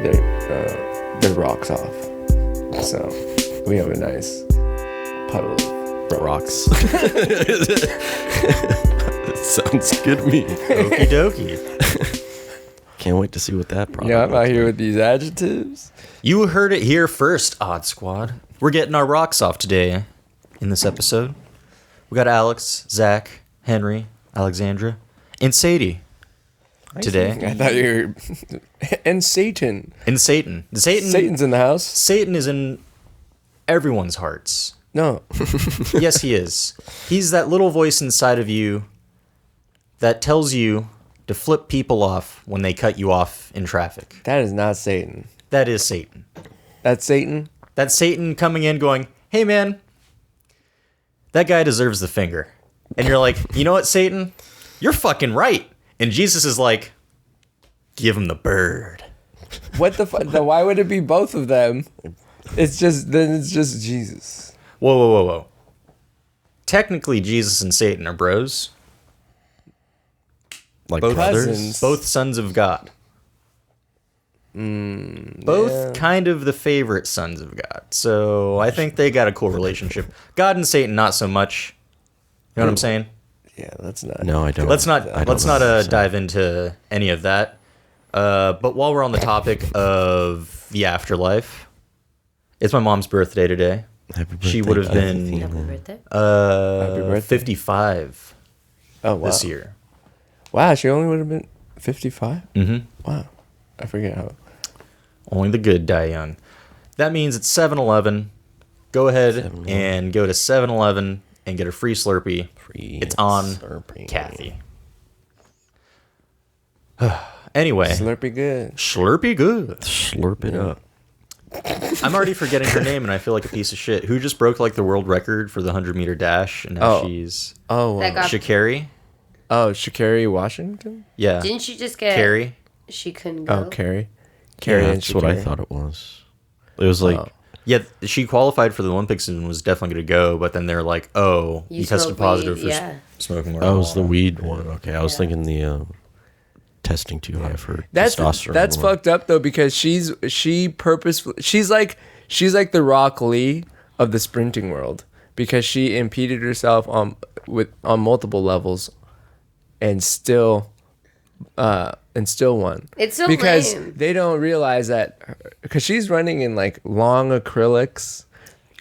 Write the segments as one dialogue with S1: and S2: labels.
S1: their rocks off. So we have a nice puddle of
S2: rocks. That sounds good to me.
S3: Okie dokie.
S2: Can't wait to see what that product
S1: Yeah, I'm out
S2: looks
S1: here
S2: like.
S1: with these adjectives.
S3: You heard it here first, Odd Squad. We're getting our rocks off today in this episode. We got Alex, Zach, Henry, Alexandra, and Sadie today.
S1: I thought you were... and Satan.
S3: And Satan.
S1: Satan's in the house.
S3: Satan is in everyone's hearts.
S1: No.
S3: Yes, he is. He's that little voice inside of you that tells you to flip people off when they cut you off in traffic.
S1: That is not Satan.
S3: That is Satan.
S1: That's Satan?
S3: That's Satan coming in going, hey man, that guy deserves the finger. And you're like, you know what, Satan? You're fucking right. And Jesus is like, give him the bird.
S1: What the fuck? Why would it be both of them? It's just Jesus.
S3: Whoa. Technically, Jesus and Satan are bros.
S2: Like
S3: Both
S2: brothers.
S1: cousins.
S3: Both sons of God. Both kind of the favorite sons of God. So I think they got a cool relationship. God and Satan, not so much. You know what I'm saying?
S1: Yeah, that's not.
S2: No, I don't.
S3: Let's not
S2: I don't know what you're saying.
S3: dive into any of that. But while we're on the topic of the afterlife, it's my mom's birthday today.
S2: Happy birthday.
S3: She would have been
S4: Happy birthday.
S1: Happy birthday.
S3: 55
S1: Oh, wow.
S3: this year.
S1: Wow, she only would have been 55?
S3: Mm-hmm.
S1: Wow. I forget how.
S3: Only the good die young. That means it's 7-Eleven. Go ahead
S2: 7-Eleven.
S3: and go to 7-Eleven and get a free Slurpee. It's on
S2: Slurpee.
S3: Kathy. Anyway,
S1: Slurpee good.
S3: Slurpee good.
S2: Slurp it up.
S3: I'm already forgetting her name, and I feel like a piece of shit. Who just broke like the world record for the 100-meter dash, and now
S1: Oh.
S3: she's
S1: Oh,
S4: That got-
S3: Sha'Carri.
S1: Sha'Carri Washington?
S3: Yeah,
S4: Didn't she just get?
S3: Carrie.
S4: She couldn't go.
S1: Oh, Carrie.
S2: Yeah,
S1: Carrie and
S2: that's what I
S1: Sha'Carri.
S2: thought it was. It was like,
S1: Oh.
S3: Yeah, she qualified for the Olympics and was definitely going to go, but then they're like, "Oh,
S4: You
S3: you tested
S4: smoke
S3: positive
S4: weed,
S3: for
S4: yeah.
S3: smoking marijuana."
S2: that was the weed one. Okay, I was
S4: Yeah.
S2: thinking the testing too high for
S1: That's
S2: testosterone. one.
S1: fucked up though, because she purposefully she's like the Rock Lee of the sprinting world, because she impeded herself on multiple levels and still won.
S4: It's so
S1: because
S4: lame.
S1: they don't realize that, because she's running in like long acrylics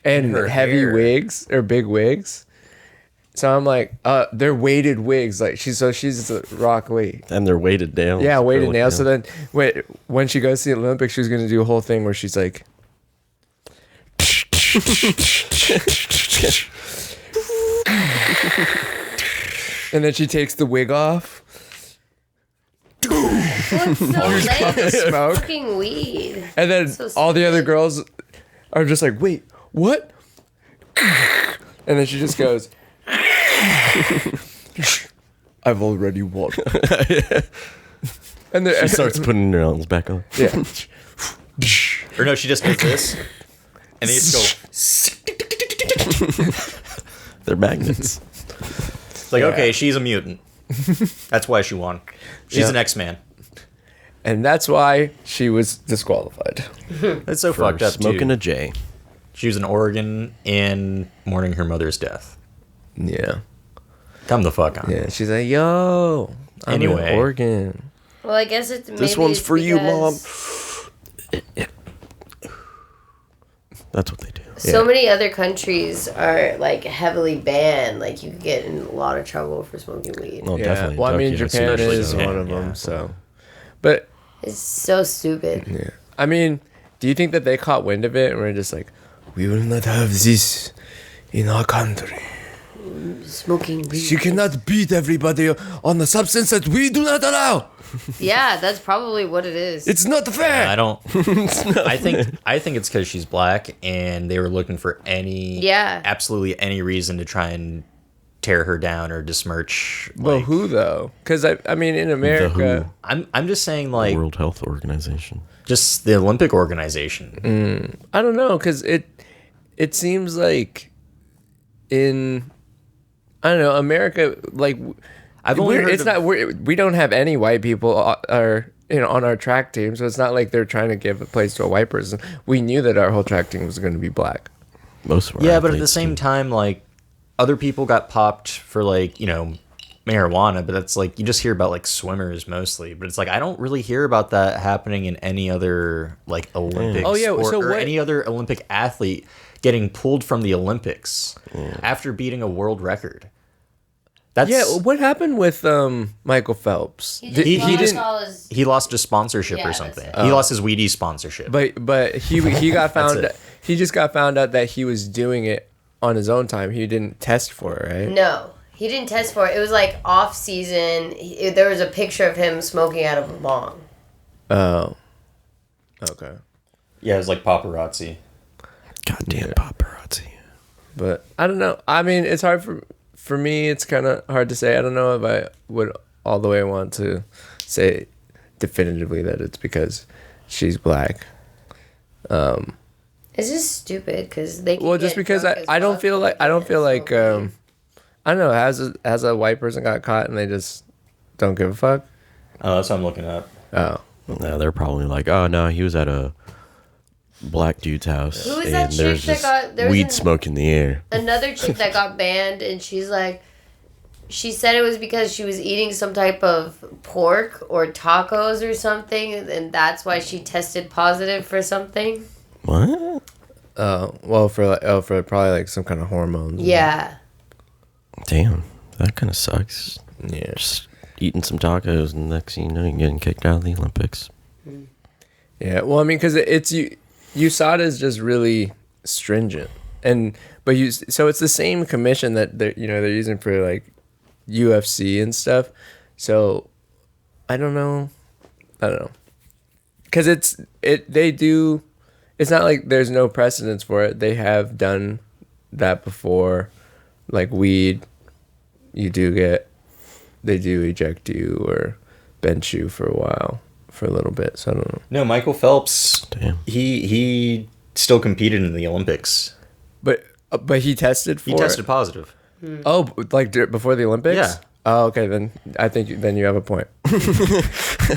S1: and
S3: her
S1: heavy
S3: hair.
S1: wigs or big wigs. So I'm like, they're weighted wigs. Like she's the Rock Lee.
S2: And they're weighted nails.
S1: Yeah, weighted
S2: Acrylic
S1: nails. So then, when she goes to the Olympics, she's gonna do a whole thing where she's like, and then she takes the wig off.
S4: What's so lame?
S1: Smoke.
S4: Fucking weed.
S1: And then
S4: So
S1: all the other
S4: stupid.
S1: girls are just like, wait, what? And then she just goes, I've already won. And
S2: She starts putting her arms back on.
S1: yeah.
S3: Or no, she just does this, and they just go.
S2: They're magnets.
S3: It's like, okay, she's a mutant. That's why she won. She's
S1: Yeah.
S3: an X-Man.
S1: And that's why she was disqualified.
S3: That's so
S2: For
S3: fucked up
S2: smoking
S3: too.
S2: a J.
S3: She was in Oregon and mourning her mother's death.
S1: Yeah.
S3: Come the fuck on.
S1: Yeah. She's like, yo, I'm
S3: Anyway.
S1: in Oregon.
S4: Well, I guess it's maybe
S2: This one's
S4: it's
S2: for you, Mom.
S4: because
S2: That's what they do.
S4: So many other countries are like heavily banned. Like you could get in a lot of trouble for smoking weed.
S2: Oh,
S1: Yeah.
S2: definitely.
S1: Well, I mean,
S2: Tokyo,
S1: Japan
S2: especially
S1: is
S2: so.
S1: one of
S3: Yeah.
S1: them. So, but
S4: It's so stupid.
S1: yeah. I mean, do you think that they caught wind of it and were just like, we will not have this in our country.
S4: Smoking weed.
S1: She cannot beat everybody on the substance that we do not allow.
S4: Yeah, that's probably what it is.
S1: It's not fair.
S3: I don't. I think it's because she's black, and they were looking for absolutely any reason to try and tear her down or besmirch.
S1: Well,
S3: Like,
S1: who though? Because I mean, in America,
S3: I'm just saying, like,
S2: World Health Organization.
S3: just the Olympic organization.
S1: I don't know, because it seems like in, I don't know, America, like
S3: I've only heard
S1: it's
S3: of-
S1: not we don't have any white people are on our track team. So it's not like they're trying to give a place to a white person. We knew that our whole track team was going to be black.
S2: Most of our
S3: Yeah, but at the
S2: athletes
S3: same
S2: do.
S3: time, like, other people got popped for, like, marijuana, but that's like, you just hear about, like, swimmers mostly. But it's like, I don't really hear about that happening in any other, like, Olympic
S1: Oh, yeah,
S3: sport
S1: so
S3: or
S1: what-
S3: any other Olympic athlete getting pulled from the Olympics after beating a world record. That's
S1: Yeah, what happened with Michael Phelps?
S4: He
S1: Did-
S4: just
S3: he
S4: lost
S3: didn't-
S4: all his-
S3: he lost his sponsorship
S4: Yeah,
S3: or
S4: that's
S3: something.
S4: it.
S3: He lost his Wheaties sponsorship.
S1: but he got found.
S3: it.
S1: He just got found out that he was doing it on his own time. He didn't test for it, right?
S4: No, he didn't test for it. It was like off season. There was a picture of him smoking out of a bong.
S1: Oh. Okay.
S3: Yeah, it was like paparazzi.
S2: Goddamn paparazzi.
S1: But I don't know. I mean, it's hard for me. It's kind of hard to say. I don't know if I would all the way want to say definitively that it's because she's black.
S4: It's just stupid because they. Can
S1: Well, just
S4: get
S1: because
S4: drunk as
S1: I don't
S4: fuck
S1: feel like
S4: and
S1: I don't feel like
S4: smoke weed.
S1: I don't know. Has a white person got caught and they just don't give a fuck?
S3: Oh, that's what I'm looking up.
S1: Oh.
S2: No, they're probably like, oh no, he was at a black dude's house,
S4: Who was
S2: and
S4: that chick
S2: there's
S4: that
S2: just
S4: got- there was
S2: weed
S4: an-
S2: smoke in the air.
S4: Another chick that got banned, and she's like, she said it was because she was eating some type of pork or tacos or something, and that's why she tested positive for something.
S2: What?
S1: Well, for probably like some kind of hormones.
S4: Yeah.
S2: Damn, that kind of sucks.
S1: Yeah.
S2: Just eating some tacos, and next thing you know, you're getting kicked out of the Olympics.
S1: Yeah. Well, I mean, because it's USADA is just really stringent, so it's the same commission that they're using for like UFC and stuff. So I don't know, because they do. It's not like there's no precedence for it. They have done that before, like weed. They do eject you or bench you for a little bit. So I don't know.
S3: No, Michael Phelps.
S2: Damn.
S3: He still competed in the Olympics.
S1: But he tested for
S3: He tested positive.
S1: Oh, like before the Olympics?
S3: Yeah.
S1: Oh, okay. Then I think you have a point.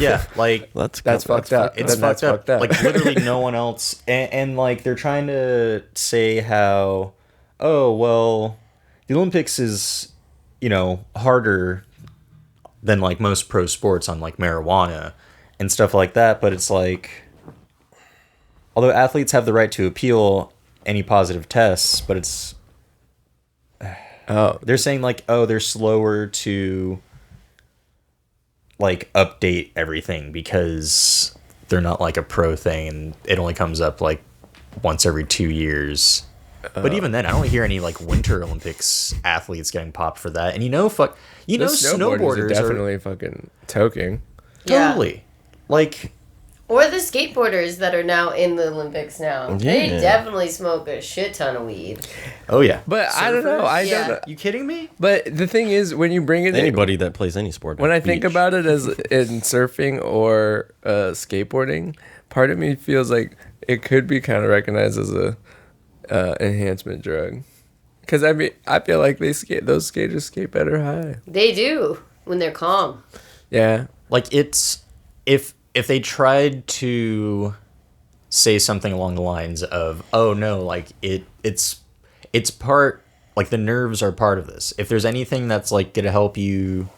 S3: Yeah, like
S1: That's fucked up.
S3: it's
S1: Then that's
S3: fucked up. Like literally no one else, and like they're trying to say how, oh well, the Olympics is harder than like most pro sports on like marijuana and stuff like that. But it's like, although athletes have the right to appeal any positive tests, but it's they're saying like, oh, they're slower to like update everything because they're not like a pro thing and it only comes up like once every 2 years. But even then, I don't hear any like Winter Olympics athletes getting popped for that. And snowboarders
S1: are definitely fucking toking.
S4: Yeah.
S3: totally like
S4: Or the skateboarders that are now in the Olympics now. They
S2: Yeah.
S4: definitely smoke a shit ton of weed.
S3: oh yeah.
S1: But I don't know. I
S4: Yeah.
S1: don't know.
S3: You kidding me?
S1: But the thing is, when you bring it,
S2: Anybody that plays any sport.
S1: when
S2: at
S1: I
S2: the
S1: think
S2: beach.
S1: about it as in surfing or skateboarding, part of me feels like it could be kind of recognized as a enhancement drug. Because I mean, I feel like those skaters skate better high.
S4: They do when they're calm.
S1: Yeah.
S3: Like it's if they tried to say something along the lines of, oh no, like it's part, like the nerves are part of this. If there's anything that's like gonna help you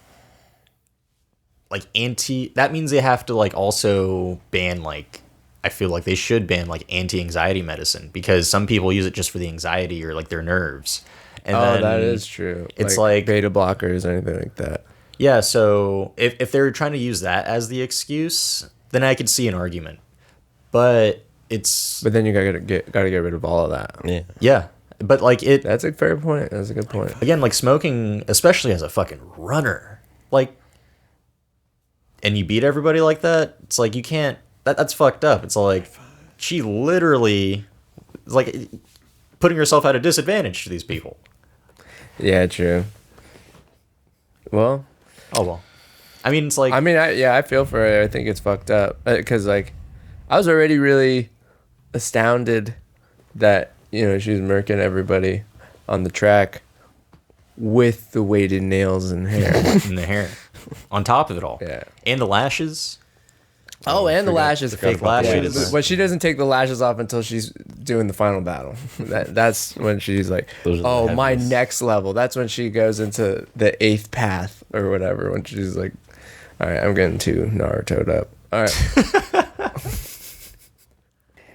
S3: like that means they have to like also ban like, I feel like they should ban like anti-anxiety medicine because some people use it just for the anxiety or like their nerves. And then
S1: That is true.
S3: it's like
S1: beta blockers or anything like that.
S3: yeah, so if they're trying to use that as the excuse, then I could see an argument. But
S1: But then you gotta get rid of all of that.
S2: yeah,
S3: yeah, but like
S1: That's a fair point. That's a good point.
S3: again, like smoking, especially as a fucking runner, like, and you beat everybody like that, it's like you can't. That's fucked up. It's like she literally is like putting herself at a disadvantage to these people.
S1: Yeah, true. Well,
S3: Oh well, I mean, it's like
S1: I feel for her. I think it's fucked up because like I was already really astounded that she was murking everybody on the track with the weighted nails and hair.
S3: in the hair, on top of it all,
S1: Yeah.
S3: and the lashes.
S1: Oh, and the lashes.
S3: fake lashes.
S1: But she doesn't take the lashes off until she's doing the final battle. That's when she's like,
S2: Those are the
S1: oh, my
S2: heaviest.
S1: next level. That's when she goes into the 8th path or whatever. When she's like, all right, I'm getting too Naruto'd up. All right.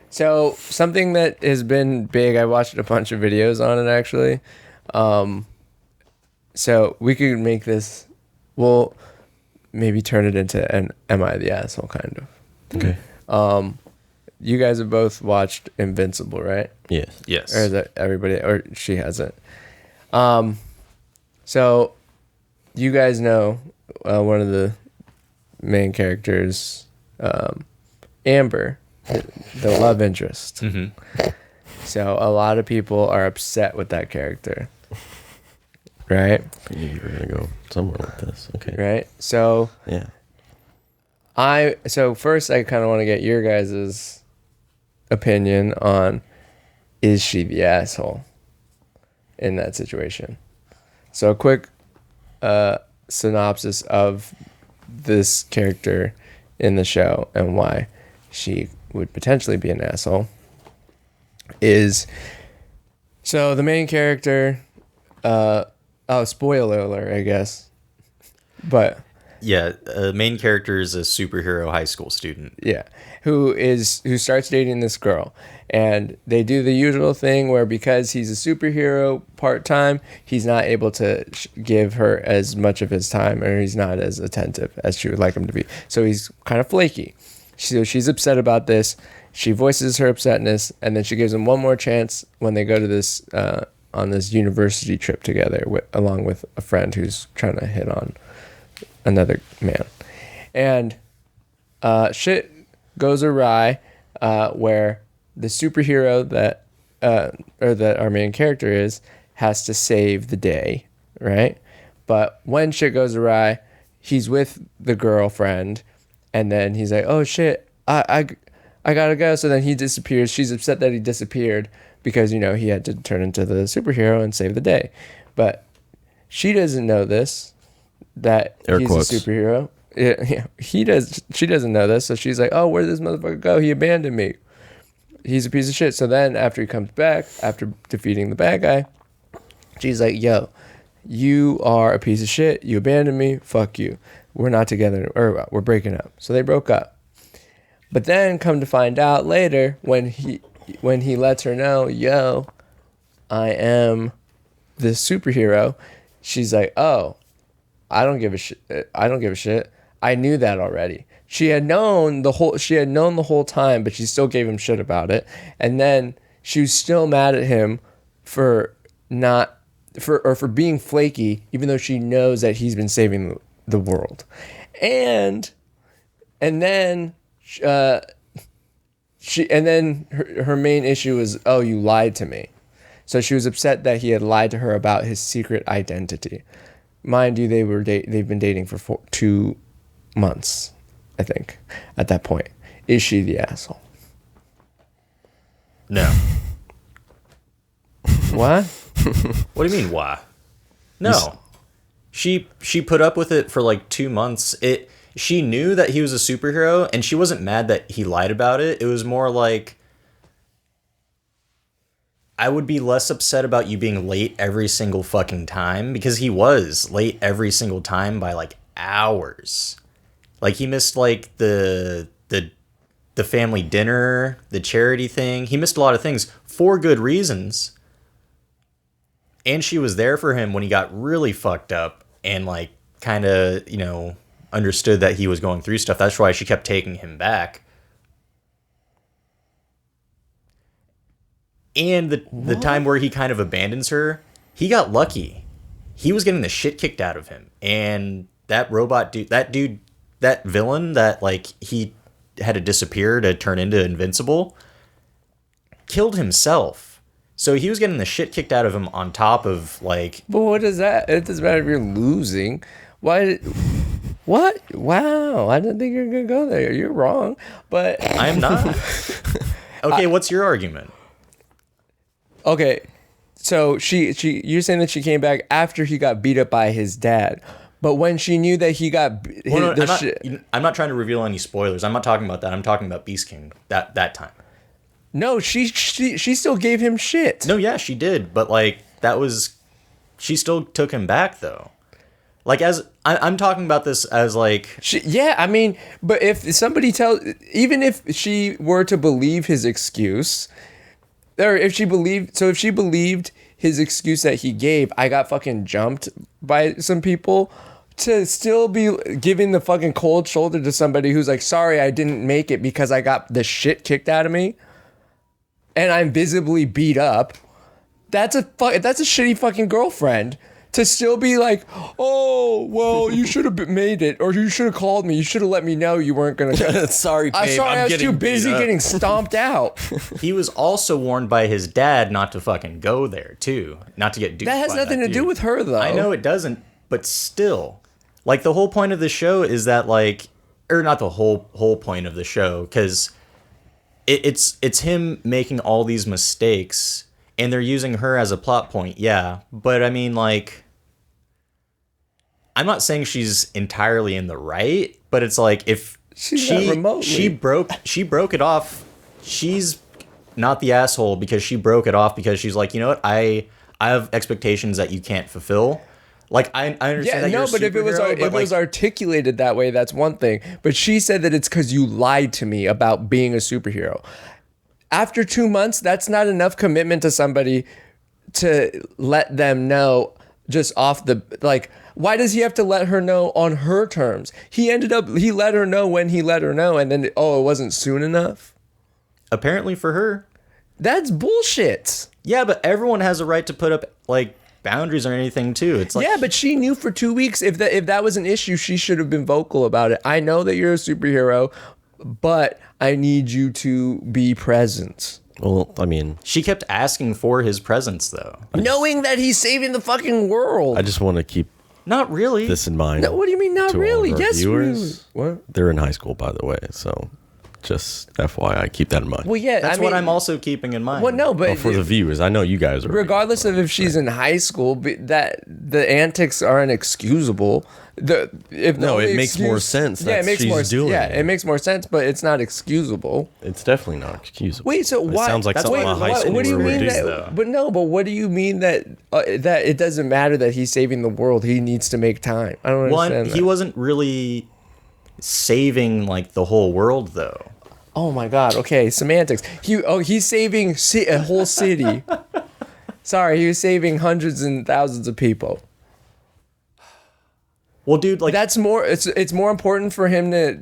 S1: So something that has been big, I watched a bunch of videos on it actually. So we could make this, we'll maybe turn it into an Am I the Asshole kind of.
S2: Okay.
S1: You guys have both watched Invincible, right?
S2: Yes.
S3: Yes.
S1: Or is that everybody, or she hasn't? So you guys know one of the main characters, Amber, the love interest.
S3: Mm-hmm.
S1: So a lot of people are upset with that character, right?
S2: I knew you were gonna go somewhere with this. Okay.
S1: Right. So
S2: Yeah.
S1: so first I kind of want to get your guys' opinion on, is she the asshole in that situation? So a quick synopsis of this character in the show and why she would potentially be an asshole is, so the main character, spoiler alert, I guess, but
S3: Yeah, main character is a superhero high school student.
S1: yeah, who starts dating this girl, and they do the usual thing where because he's a superhero part-time, he's not able to give her as much of his time, or he's not as attentive as she would like him to be. So he's kind of flaky. So she's upset about this. She voices her upsetness, and then she gives him one more chance when they go to this on this university trip together, along with a friend who's trying to hit on another man. And shit goes awry, where the superhero that our main character has to save the day, right? But when shit goes awry, he's with the girlfriend, and then he's like, oh shit, I gotta go. So then he disappears. She's upset that he disappeared because, he had to turn into the superhero and save the day. But she doesn't know this, that
S2: Air
S1: he's
S2: quotes.
S1: a superhero. Yeah, he does. She doesn't know this. So she's like, oh, where did this motherfucker go? He abandoned me. He's a piece of shit. So then after he comes back, after defeating the bad guy, she's like, yo, you are a piece of shit. You abandoned me. Fuck you. We're not together, or we're breaking up. So they broke up. But then come to find out later, when he lets her know, yo, I am this superhero, she's like, oh, I don't give a shit. I don't give a shit. I knew that already. She had known the whole time, but she still gave him shit about it. And then she was still mad at him for being flaky, even though she knows that he's been saving the world. And then her main issue was, oh, you lied to me. So she was upset that he had lied to her about his secret identity. Mind you, they've been dating for 2 months, I think, at that point. Is she the asshole?
S3: No.
S1: What?
S3: What do you mean, why? No. She put up with it for like 2 months. She knew that he was a superhero, and she wasn't mad that he lied about it. It was more like, I would be less upset about you being late every single fucking time, because he was late every single time by like hours. Like he missed like the family dinner, the charity thing. He missed a lot of things for good reasons. And she was there for him when he got really fucked up and like kind of, understood that he was going through stuff. That's why she kept taking him back. And the time where he kind of abandons her, he got lucky. He was getting the shit kicked out of him. And that robot dude, that villain that like he had to disappear to turn into Invincible, killed himself. So he was getting the shit kicked out of him on top of like...
S1: But what is that? It doesn't matter if you're losing. What? Wow. I didn't think you were going to go there. You're wrong. But
S3: I'm not. Okay, what's your argument?
S1: Okay. So you're saying that she came back after he got beat up by his dad. But when she knew that he got
S3: Well, no, I'm not trying to reveal any spoilers. I'm not talking about that. I'm talking about Beast King that time.
S1: no, she still gave him shit.
S3: No, yeah, she did, but like she still took him back though. Like I'm talking about this as like
S1: Yeah, I mean, but if somebody even if she were to believe his excuse, or if she believed his excuse that he gave, I got fucking jumped by some people, to still be giving the fucking cold shoulder to somebody who's like, sorry, I didn't make it because I got the shit kicked out of me, and I'm visibly beat up. That's a shitty fucking girlfriend. To still be like, oh, well, you should have made it, or you should have called me. You should have let me know you weren't gonna.
S2: Sorry, babe,
S1: I was too busy getting stomped out.
S3: he was also warned by his dad not to fucking go there too, not to get duped.
S1: That has nothing to do with her, though.
S3: I know it doesn't, but still, like the whole point of the show is that like, or not the whole point of the show, because it's him making all these mistakes. And they're using her as a plot point, yeah. But I mean, like, I'm not saying she's entirely in the right, but it's like if she broke it off, she's not the asshole because she broke it off because she's like, you know what, I have expectations that you can't fulfill. Like I understand that you're a
S1: but if it was articulated that way, that's one thing. But she said that it's because you lied to me about being a superhero. After 2 months, that's not enough commitment to somebody to let them know just off the, like, why does he have to let her know on her terms? He let her know when he let her know, and then, it wasn't soon enough?
S3: Apparently for her.
S1: That's bullshit.
S3: Yeah, but everyone has a right to put up, like, boundaries or anything, too. It's like,
S1: yeah, but she knew for 2 weeks. If that was an issue, she should have been vocal about it. I know that you're a superhero, but I need you to be present.
S2: Well, I mean,
S3: she kept asking for his presence, though.
S1: Knowing that he's saving the fucking world.
S2: I just want to keep
S3: not really
S2: this in mind.
S1: No, what do you mean not really? Yes,
S2: viewers.
S1: really. What?
S2: They're in high school, by the way, so just FYI, keep that in mind.
S1: Well, yeah,
S3: that's what I'm also keeping in mind.
S1: Well, no, but
S2: for the viewers, I know you guys are.
S1: Regardless of if she's in high school, that the antics aren't excusable.
S2: It makes more sense.
S1: Yeah, it makes more
S2: doing.
S1: Yeah, it makes more sense, but it's not excusable.
S2: It's definitely not excusable.
S1: Wait, so why?
S2: It sounds like something a high school.
S1: What do you mean that?
S3: Though.
S1: But what do you mean that that it doesn't matter that he's saving the world? He needs to make time. I don't understand.
S3: He wasn't really saving like the whole world, though.
S1: Oh my God. Okay, semantics. He's saving a whole city. Sorry, he was saving hundreds and thousands of people.
S3: Well, dude, like
S1: that's more. It's more important for him to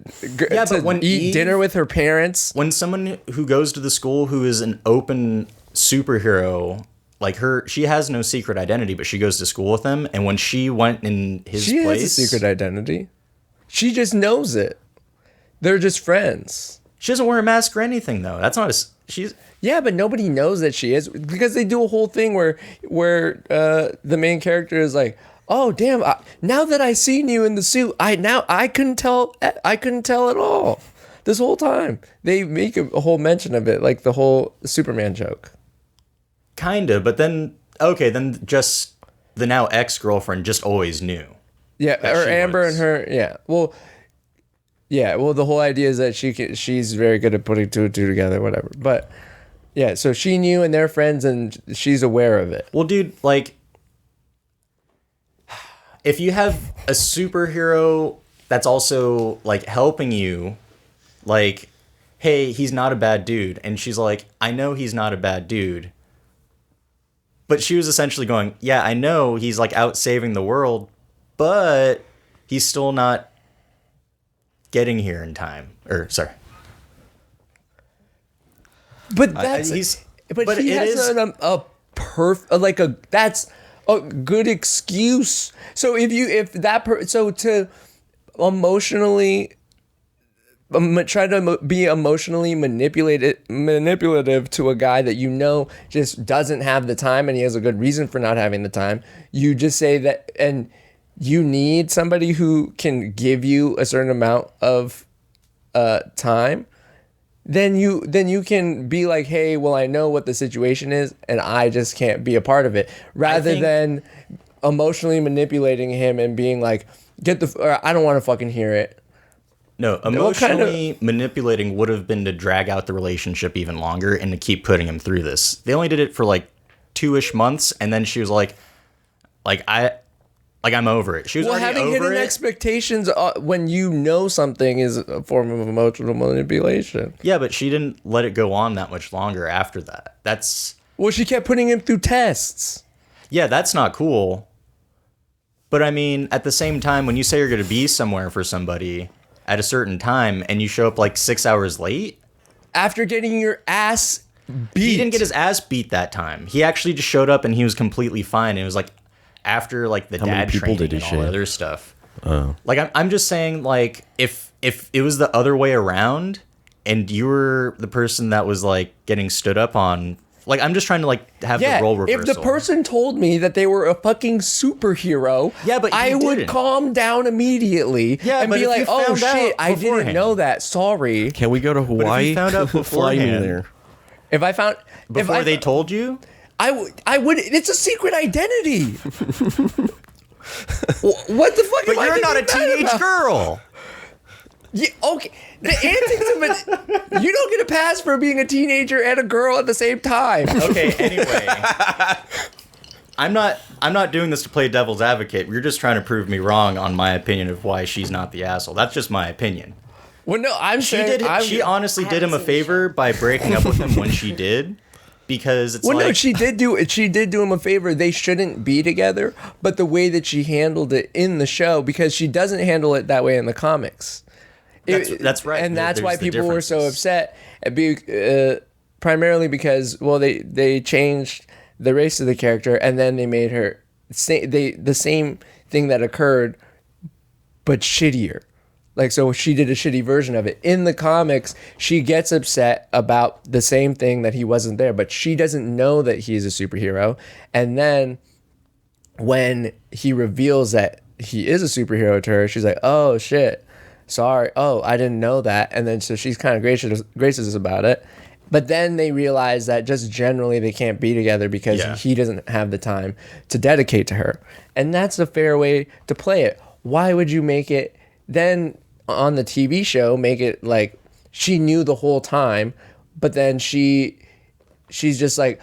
S1: eat dinner with her parents.
S3: When someone who goes to the school who is an open superhero, like her, she has no secret identity, but she goes to school with him. And when she went in his place,
S1: she has a secret identity. She just knows it. They're just friends.
S3: She doesn't wear a mask or anything, though. That's not she's.
S1: Yeah, but nobody knows that she is, because they do a whole thing where the main character is like, oh damn! Now that I seen you in the suit, I couldn't tell at all. This whole time they make a whole mention of it, like the whole Superman joke.
S3: Kinda, but then just the now ex-girlfriend just always knew.
S1: Yeah, or Amber and her. Yeah, well, the whole idea is that she's very good at putting two and two together, whatever. But yeah, so she knew, and they're friends, and she's aware of it.
S3: Well, dude, like, if you have a superhero that's also like helping you, like, hey, he's not a bad dude, and she's like, I know he's not a bad dude, but she was essentially going, yeah, I know he's like out saving the world, but he's still not getting here in time. Or sorry.
S1: But that's that's a good excuse. So to emotionally try to be emotionally manipulative to a guy that you know just doesn't have the time, and he has a good reason for not having the time, you just say that, and you need somebody who can give you a certain amount of time, then you can be like, hey, well, I know what the situation is, and I just can't be a part of it, rather than emotionally manipulating him and being like, I don't want to fucking hear it.
S3: No,
S1: What kind
S3: emotionally manipulating would have been to drag out the relationship even longer and to keep putting him through this. They only did it for like 2-ish months, and then she was like I'm over it. She was already
S1: having
S3: over
S1: hidden
S3: it.
S1: expectations when you know something is a form of emotional manipulation.
S3: Yeah, but she didn't let it go on that much longer after that. That's
S1: Well, she kept putting him through tests.
S3: yeah, that's not cool. But I mean, at the same time, when you say you're going to be somewhere for somebody at a certain time and you show up like 6 hours late,
S1: After getting your ass beat.
S3: he didn't get his ass beat that time. He actually just showed up and he was completely fine. It was like after like the
S2: How many
S3: dad
S2: people
S3: training
S2: did he
S3: and all that
S2: shave?
S3: other stuff.
S2: Oh.
S3: Like I'm just saying, like if it was the other way around and you were the person that was like getting stood up on, like I'm just trying to like have
S1: Yeah,
S3: the role reversal.
S1: if the person told me that they were a fucking superhero,
S3: Yeah, but
S1: I
S3: he
S1: would
S3: didn't.
S1: calm down immediately
S3: Yeah,
S1: and
S3: but
S1: be
S3: if
S1: like,
S3: you
S1: "Oh
S3: found out
S1: shit, I didn't
S3: beforehand."
S1: know that. Sorry."
S2: Can we go to Hawaii?
S3: found out
S2: Fly me
S3: beforehand-
S2: there.
S1: If I found
S3: before they told you,
S1: I would. It's a secret identity. What the fuck?
S3: but
S1: am I
S3: you're not a
S1: getting mad
S3: teenage
S1: about?
S3: girl.
S1: Yeah, okay. The antics of it. You don't get a pass for being a teenager and a girl at the same time.
S3: Okay, anyway. I'm not doing this to play devil's advocate. You're just trying to prove me wrong on my opinion of why she's not the asshole. That's just my opinion.
S1: Well, no, I'm
S3: She
S1: saying
S3: did. She honestly
S4: I
S3: did him a
S4: haven't seen the
S3: favor by breaking up with him when she did, because it's
S1: Well,
S3: like
S1: no, she did do him a favor. They shouldn't be together, but the way that she handled it in the show, because she doesn't handle it that way in the comics.
S3: That's right.
S1: And that's
S3: There's
S1: why
S3: the
S1: people were so
S3: differences.
S1: upset. Primarily because, well, they changed the race of the character, and then they made her the same thing that occurred, but shittier. Like, so she did a shitty version of it. In the comics, she gets upset about the same thing that he wasn't there, but she doesn't know that he's a superhero. And then when he reveals that he is a superhero to her, she's like, "Oh shit, sorry. Oh, I didn't know that." And then so she's kind of gracious about it. But then they realize that just generally they can't be together because
S3: Yeah.
S1: he doesn't have the time to dedicate to her. And that's a fair way to play it. Why would you make it then on the TV show, make it like she knew the whole time, but then she's just like,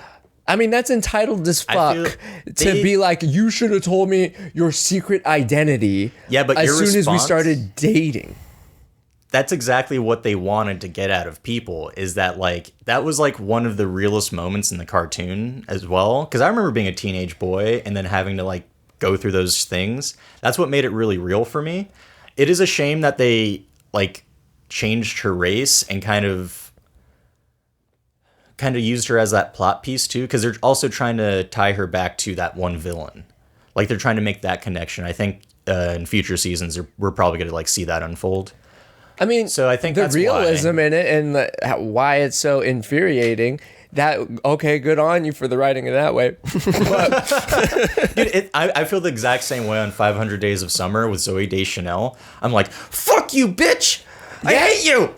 S1: I mean, that's entitled as
S3: I
S1: fuck
S3: feel
S1: to
S3: they-
S1: be like, you should have told me your secret identity.
S3: Yeah, but
S1: as
S3: your
S1: soon as we
S3: response-
S1: started dating.
S3: That's exactly what they wanted to get out of people, is that like that was like one of the realest moments in the cartoon as well, because I remember being a teenage boy and then having to like go through those things. That's what made it really real for me. It is a shame that they like changed her race and kind of used her as that plot piece too, because they're also trying to tie her back to that one villain. Like they're trying to make that connection. I think in future seasons we're probably going to like see that unfold.
S1: I mean,
S3: So I think
S1: the
S3: that's
S1: realism in it and why it's so infuriating. That okay, good on you for the writing it that way.
S3: Dude, I feel the exact same way on 500 Days of Summer with Zoe Deschanel. I'm like, fuck you, bitch! I hate you!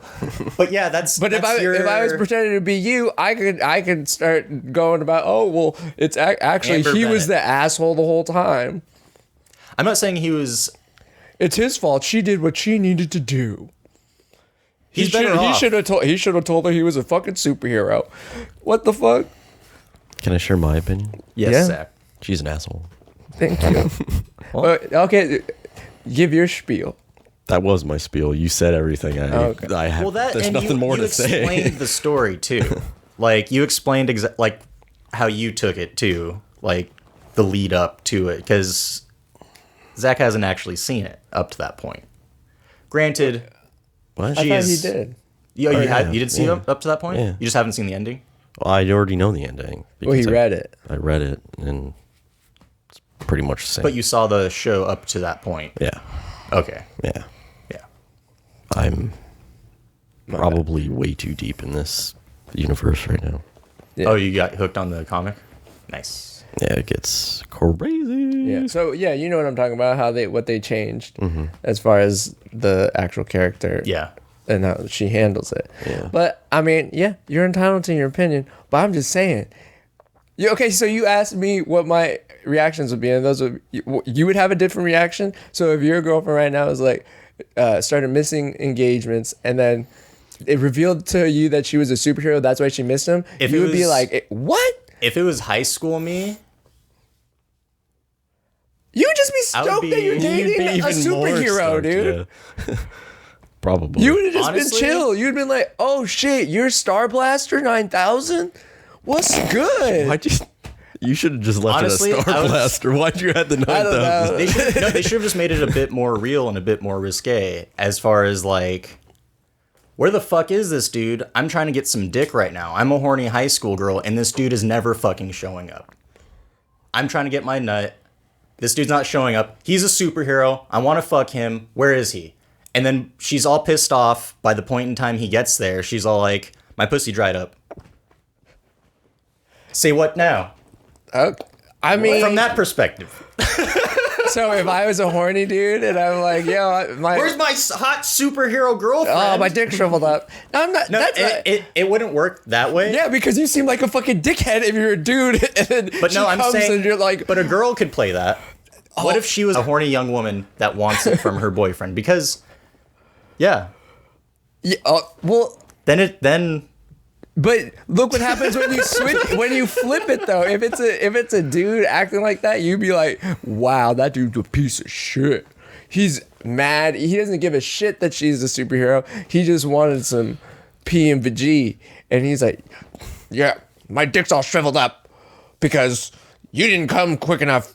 S3: But yeah,
S1: But if I was pretending to be you, I could start going about, oh well, it's actually
S3: Amber
S1: he was
S3: Bennett.
S1: the asshole the whole time.
S3: I'm not saying he was...
S1: It's his fault. She did what she needed to do.
S3: He's better off.
S1: He should have told her he was a fucking superhero. What the fuck?
S2: Can I share my opinion?
S3: Yes,
S1: Yeah.
S3: Zach.
S2: She's an asshole.
S1: Thank you. Okay, give your spiel.
S2: That was my spiel. You said everything.
S1: Okay.
S2: I have.
S3: Well, that
S2: there's
S3: and
S2: nothing
S3: you,
S2: more
S3: you
S2: to say.
S3: explained the story too. Like you explained like how you took it too, like the lead up to it, because Zach hasn't actually seen it up to that point. Granted,
S2: What?
S1: I
S3: She
S1: thought he
S3: is-
S1: did.
S3: you
S2: yeah,
S3: did see
S2: yeah.
S3: it up to that point.
S2: Yeah.
S3: You just haven't seen the ending.
S2: Well, I already know the ending.
S1: Well, he
S2: because
S1: read it.
S2: I read it, and it's pretty much the same.
S3: But you saw the show up to that point.
S2: Yeah.
S3: Okay.
S2: Yeah.
S3: Yeah.
S2: I'm probably way too deep in this universe right now.
S1: Yeah.
S3: Oh, you got hooked on the comic? Nice.
S2: Yeah, it gets crazy.
S1: Yeah. So yeah, you know what I'm talking about? What they changed as far as the actual character.
S3: Yeah.
S1: And how she handles it.
S2: Yeah.
S1: But I mean, yeah, you're entitled to your opinion. But I'm just saying. Okay, so you asked me what my reactions would be, and those would you would have a different reaction. So if your girlfriend right now is like started missing engagements, and then it revealed to you that she was a superhero, that's why she missed him.
S3: If
S1: you
S3: it
S1: would be
S3: was-
S1: like, what?
S3: If it was high school me,
S1: You would just be
S3: I would
S1: stoked that
S3: be-
S1: you're
S3: you'd
S1: dating a superhero, dude.
S2: Yeah. Probably.
S1: You would have just
S3: Honestly-
S1: been chill. You'd been like, oh shit, you're Star Blaster 9000? What's good?
S2: Why'd you should have just left
S3: Honestly,
S2: it a Star
S3: I was-
S2: Blaster. Why'd you have the
S1: I don't
S2: 9000?
S1: know.
S3: they should have just made it a bit more real and a bit more risque as far as like, where the fuck is this dude? I'm trying to get some dick right now. I'm a horny high school girl, and this dude is never fucking showing up. I'm trying to get my nut. This dude's not showing up. He's a superhero. I want to fuck him. Where is he? And then she's all pissed off by the point in time he gets there. She's all like, my pussy dried up. Say what now?
S1: I mean,
S3: From that perspective.
S1: so if I was a horny dude and I'm like, yo,
S3: Where's my hot superhero girlfriend?
S1: oh, my dick shriveled up. No, I'm not.
S3: No,
S1: that's not.
S3: it wouldn't work that way.
S1: Yeah, because you seem like a fucking dickhead if you're a dude. And then
S3: But
S1: she
S3: no, I'm
S1: comes
S3: saying,
S1: and you're like,
S3: but a girl could play that. What if she was a horny young woman that wants it from her boyfriend? Because, yeah,
S1: yeah, well,
S3: then
S1: but look what happens when you when you flip it though. If it's a dude acting like that, you'd be like, wow, that dude's a piece of shit. He's mad. He doesn't give a shit that she's a superhero. He just wanted some P and G, and he's like, yeah, my dick's all shriveled up because you didn't come quick enough.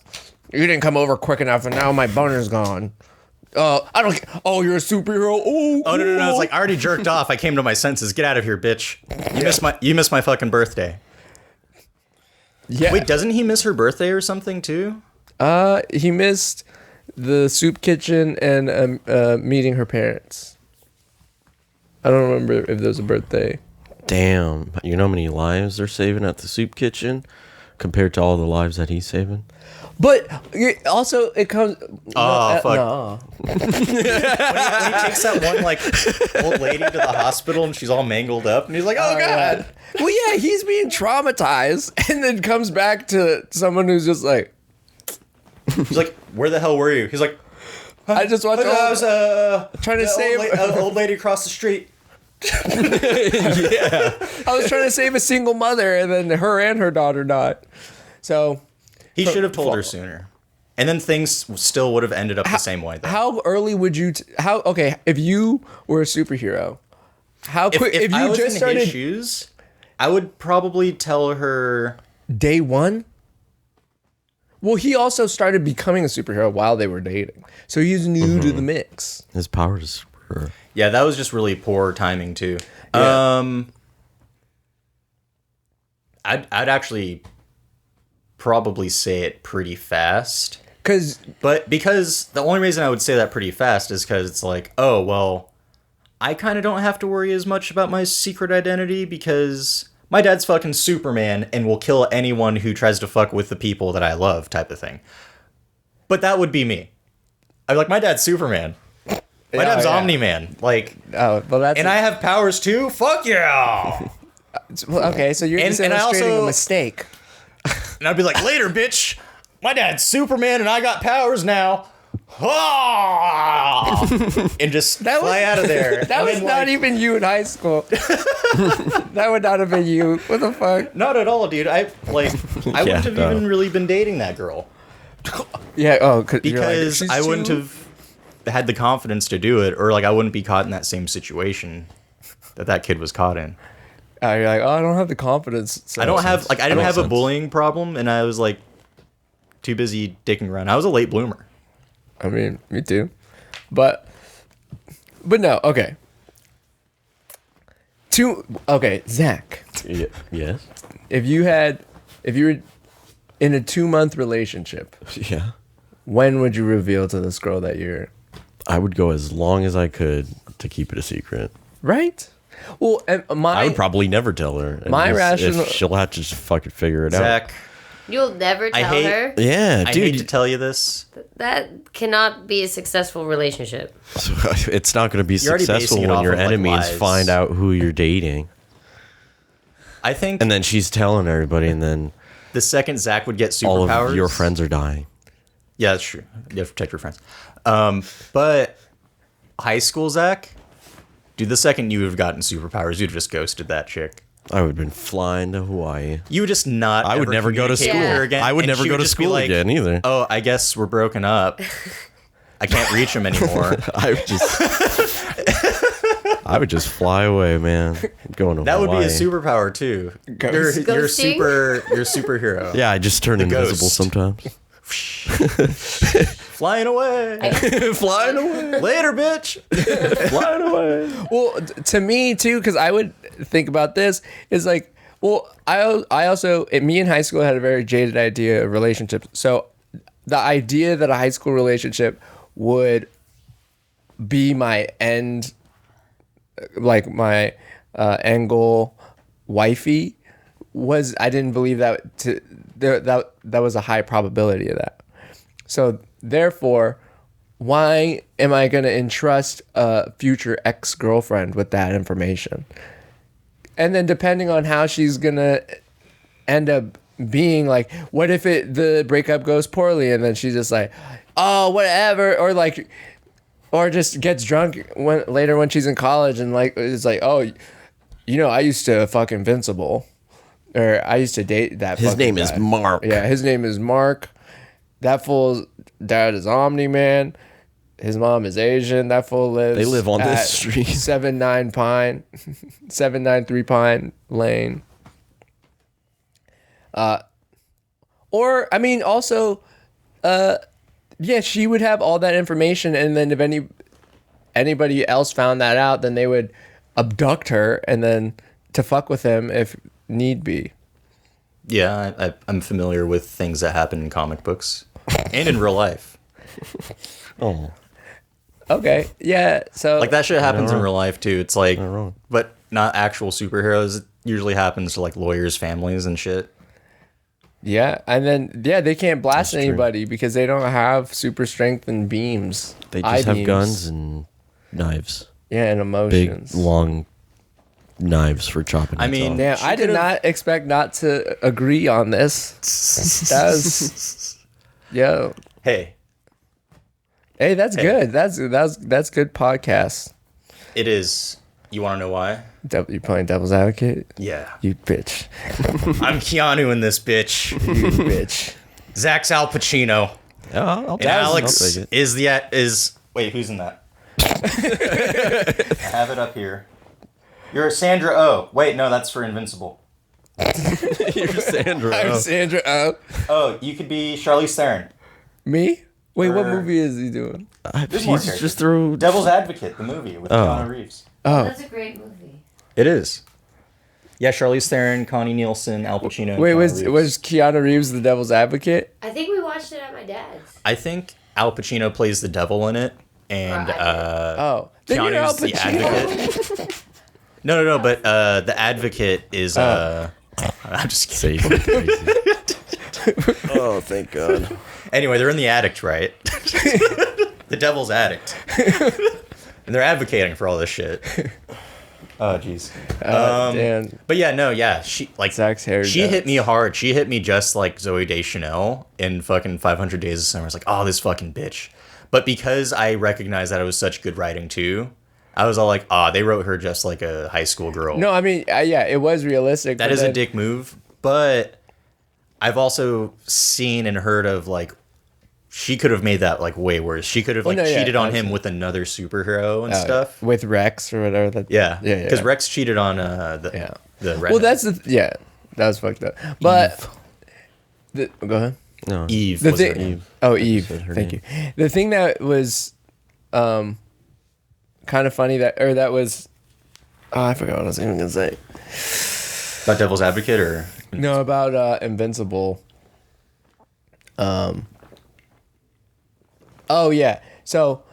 S1: You didn't come over quick enough, and now my boner's gone. I don't. Oh, you're a superhero.
S3: oh no, it's like I already jerked off. I came to my senses. Get out of here, bitch. You missed my fucking birthday.
S1: Yeah.
S3: Wait, doesn't he miss her birthday or something too?
S1: He missed the soup kitchen and meeting her parents. I don't remember if there was a birthday.
S2: Damn. You know how many lives they're saving at the soup kitchen compared to all the lives that he's saving?
S1: But also, it comes.
S3: Oh, fuck.
S1: No.
S3: When he takes that one like old lady to the hospital and she's all mangled up, and he's like, "Oh god."
S1: Well, yeah, he's being traumatized, and then comes back to someone who's just like,
S3: He's like, "Where the hell were you?" He's like,
S1: I just watched.
S3: "I was
S1: trying to save.
S3: old lady across the street."
S1: I was trying to save a single mother, and then her and her daughter died. So.
S3: He should have told her sooner. And then things still would have ended up the same way. Though.
S1: How early would you? Okay, if you were a superhero, how quick? If
S3: I
S1: you
S3: was
S1: just
S3: in
S1: started
S3: his shoes, I would probably tell her.
S1: day one. Well, he also started becoming a superhero while they were dating, so he's new to the mix.
S2: His power is super.
S3: Yeah, that was just really poor timing too.
S1: Yeah.
S3: I'd actually probably say it pretty fast.
S1: Because
S3: Because the only reason I would say that pretty fast is because it's like, oh, well, I kind of don't have to worry as much about my secret identity because my dad's fucking Superman and will kill anyone who tries to fuck with the people that I love type of thing. But that would be me. I'm like, my dad's Superman. My dad's Omni-Man. Like,
S1: well, that's
S3: and I have powers too? Fuck yeah!
S1: okay. So you're
S3: And-
S1: just
S3: and I
S1: illustrating
S3: also-
S1: a mistake.
S3: And I'd be like, later, bitch. My dad's Superman and I got powers now. Ah! And just fly out of there.
S1: That
S3: And
S1: was
S3: then,
S1: not
S3: like,
S1: even you in high school. That would not have been you. What the fuck?
S3: Not at all, dude. I wouldn't have
S2: no.
S3: even really been dating that girl
S1: Yeah. Oh,
S3: because I wouldn't have had the confidence to do it, or like I wouldn't be caught in that same situation that kid was caught in.
S1: You're like, oh, I don't have the confidence. So
S3: I don't have like I didn't
S2: Makes
S3: have a
S2: sense.
S3: bullying problem, and I was like too busy dicking around. I was a late bloomer.
S1: I mean, me too. But no. Okay. Okay, Zach.
S2: Yes.
S1: If you were in a 2-month relationship,
S2: Yeah.
S1: when would you reveal to this girl that you're
S2: I would go as long as I could to keep it a secret.
S1: right? Well, and
S2: I would probably never tell her. And
S1: My
S2: if
S1: rational-
S2: she'll have to just fucking figure it out.
S3: Zach,
S4: You'll never
S3: I
S4: tell
S3: hate-
S4: her.
S2: Yeah,
S3: I hate to
S2: dude.
S3: tell you this.
S4: That cannot be a successful relationship.
S2: It's not going to be
S3: You're already
S2: successful
S3: basing it
S2: when
S3: off
S2: your
S3: of, like,
S2: enemies
S3: lies.
S2: find out who you're dating.
S3: I think
S2: And then she's telling everybody, and then
S3: the second Zach would get
S2: All
S3: superpowers,
S2: of your friends are dying.
S3: Yeah, that's true. You have to protect your friends. But high school Zach, dude, the second you would have gotten superpowers, you'd have just ghosted that chick.
S2: I would have been flying to Hawaii.
S3: You would just not.
S2: I would
S3: ever
S2: never go to
S3: communicate
S2: school.
S3: with her again,
S2: I would
S3: and
S2: never
S3: she
S2: go to
S3: just be
S2: school
S3: like,
S2: again either.
S3: Oh, I guess we're broken up. I can't reach him anymore.
S2: I would just fly away, man. Going to
S3: That would
S2: Hawaii.
S3: be a superpower too. You're
S4: Ghosting?
S3: you're superhero.
S2: Yeah, I just turn invisible
S3: ghost.
S2: sometimes.
S3: Flying away.
S2: Flying away.
S3: Later, bitch.
S2: Flying away.
S1: Well, to me too, because I would think about this is like, well, I also me in high school had a very jaded idea of relationships. So the idea that a high school relationship would be my end, like my end goal, wifey, was I didn't believe that was a high probability of that. So therefore, why am I going to entrust a future ex-girlfriend with that information? And then depending on how she's going to end up being, like, what if the breakup goes poorly and then she's just like, oh, whatever, or just gets drunk later when she's in college and like it's like, oh, I used to fuck Invincible, or I used to date that.
S2: His name
S1: guy.
S2: is Mark.
S1: Yeah, his name is Mark. That fool's dad is Omni-Man. His mom is Asian. That fool lives.
S2: They live on
S1: at
S2: this street.
S1: 793 Pine Lane. Or I mean, also, yeah, she would have all that information, and then if anybody else found that out, then they would abduct her and then to fuck with him if need be.
S3: Yeah, I'm familiar with things that happen in comic books and in real life.
S2: Oh.
S1: Okay, yeah, so
S3: Like that shit happens in real life too. It's like,
S2: wrong.
S3: but not actual superheroes. It usually happens to like lawyers' families and shit.
S1: yeah, and then they can't blast
S2: That's true.
S1: anybody because they don't have super strength and beams.
S2: They just have
S1: I-beams.
S2: guns and knives.
S1: Yeah, and
S2: Big,
S1: emotions.
S2: long knives for chopping
S3: I
S2: heads
S3: mean,
S2: off.
S1: Damn,
S3: She
S1: I did
S3: could've-
S1: not expect not to agree on this. That was, yo,
S3: Hey,
S1: hey, that's good. That's good podcast.
S3: it is. You want to know why?
S1: You playing devil's advocate?
S3: Yeah.
S1: You bitch.
S3: I'm Keanu in this bitch.
S1: You bitch.
S3: Zach's Al Pacino.
S2: Yeah, I'll
S3: And
S2: take it.
S3: Alex
S2: I'll take it.
S3: is wait, who's in that? I have it up here. You're Sandra Oh. Wait, no, that's for Invincible.
S2: You're Sandra.
S1: I'm Sandra. Oh,
S3: Oh, you could be Charlize Theron.
S1: me? Wait, what
S3: Or-
S1: movie is he doing?
S3: There's more
S2: He's
S3: characters.
S2: just through.
S3: Devil's Advocate, the movie with Keanu Reeves.
S1: Oh,
S4: That's a great movie.
S3: It is. Yeah, Charlize Theron, Connie Nielsen, Al Pacino. and
S1: wait,
S3: Keanu
S1: was
S3: Reeves.
S1: Keanu Reeves the devil's advocate?
S4: I think we watched it at my dad's.
S3: I think Al Pacino plays the devil in it, and
S4: Right.
S1: Oh, then you're Al
S3: Keanu's the
S1: Pacino.
S3: advocate. No, but the advocate is. I'm just kidding.
S2: Safe. Oh, thank God.
S3: Anyway, they're in the addict, right? The devil's addict. And they're advocating for all this shit. Oh, jeez.
S1: Damn.
S3: But yeah, no, yeah. She like
S1: Zach's hair
S3: She
S1: does.
S3: hit me hard. She hit me just like Zooey Deschanel in fucking 500 Days of Summer. I was like, oh, this fucking bitch. But because I recognized that it was such good writing too, I was all like, they wrote her just like a high school girl.
S1: No, I mean, yeah, it was realistic.
S3: That
S1: but
S3: is a
S1: then-
S3: dick move. But I've also seen and heard of like, she could have made that like way worse. She could have like
S1: no, yeah,
S3: cheated on him
S1: absolutely.
S3: with another superhero and
S1: Oh,
S3: stuff.
S1: with Rex or whatever. That,
S3: Yeah,
S1: yeah.
S3: Because Rex cheated on the
S1: Yeah.
S3: the
S1: Well,
S3: redhead.
S1: that's that was fucked up. But go ahead.
S2: No.
S3: Eve.
S1: The
S3: was her
S1: thing.
S3: name.
S1: Oh, Eve.
S2: said her
S1: Thank
S2: name.
S1: you. The thing that was, kind of funny that was, I forgot what I was even gonna say.
S3: About Devil's Advocate or
S1: No, about Invincible. Oh yeah. So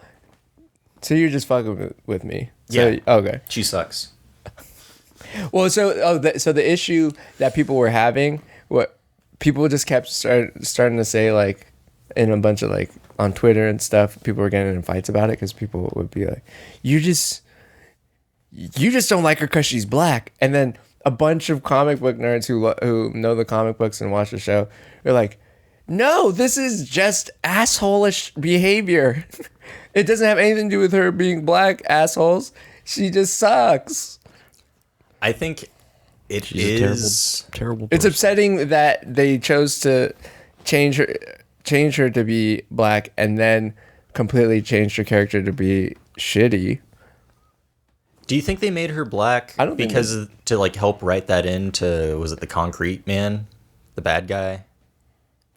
S1: you're just fucking with me. So,
S3: Yeah.
S1: Okay.
S3: she sucks.
S1: Well, so the issue that people were having, what people just kept starting to say, like, in a bunch of like on Twitter and stuff, people were getting in fights about it because people would be like, you just don't like her because she's black, and then a bunch of comic book nerds who know the comic books and watch the show are like, no, this is just asshole-ish behavior. It doesn't have anything to do with her being black, assholes. She just sucks.
S3: I think
S2: She's
S3: is
S2: a terrible
S1: It's
S2: person.
S1: upsetting that they chose to change her to be black and then completely changed her character to be shitty.
S3: Do you think they made her black
S1: I don't think
S3: because to like help write that into, was it the Concrete Man, the bad guy?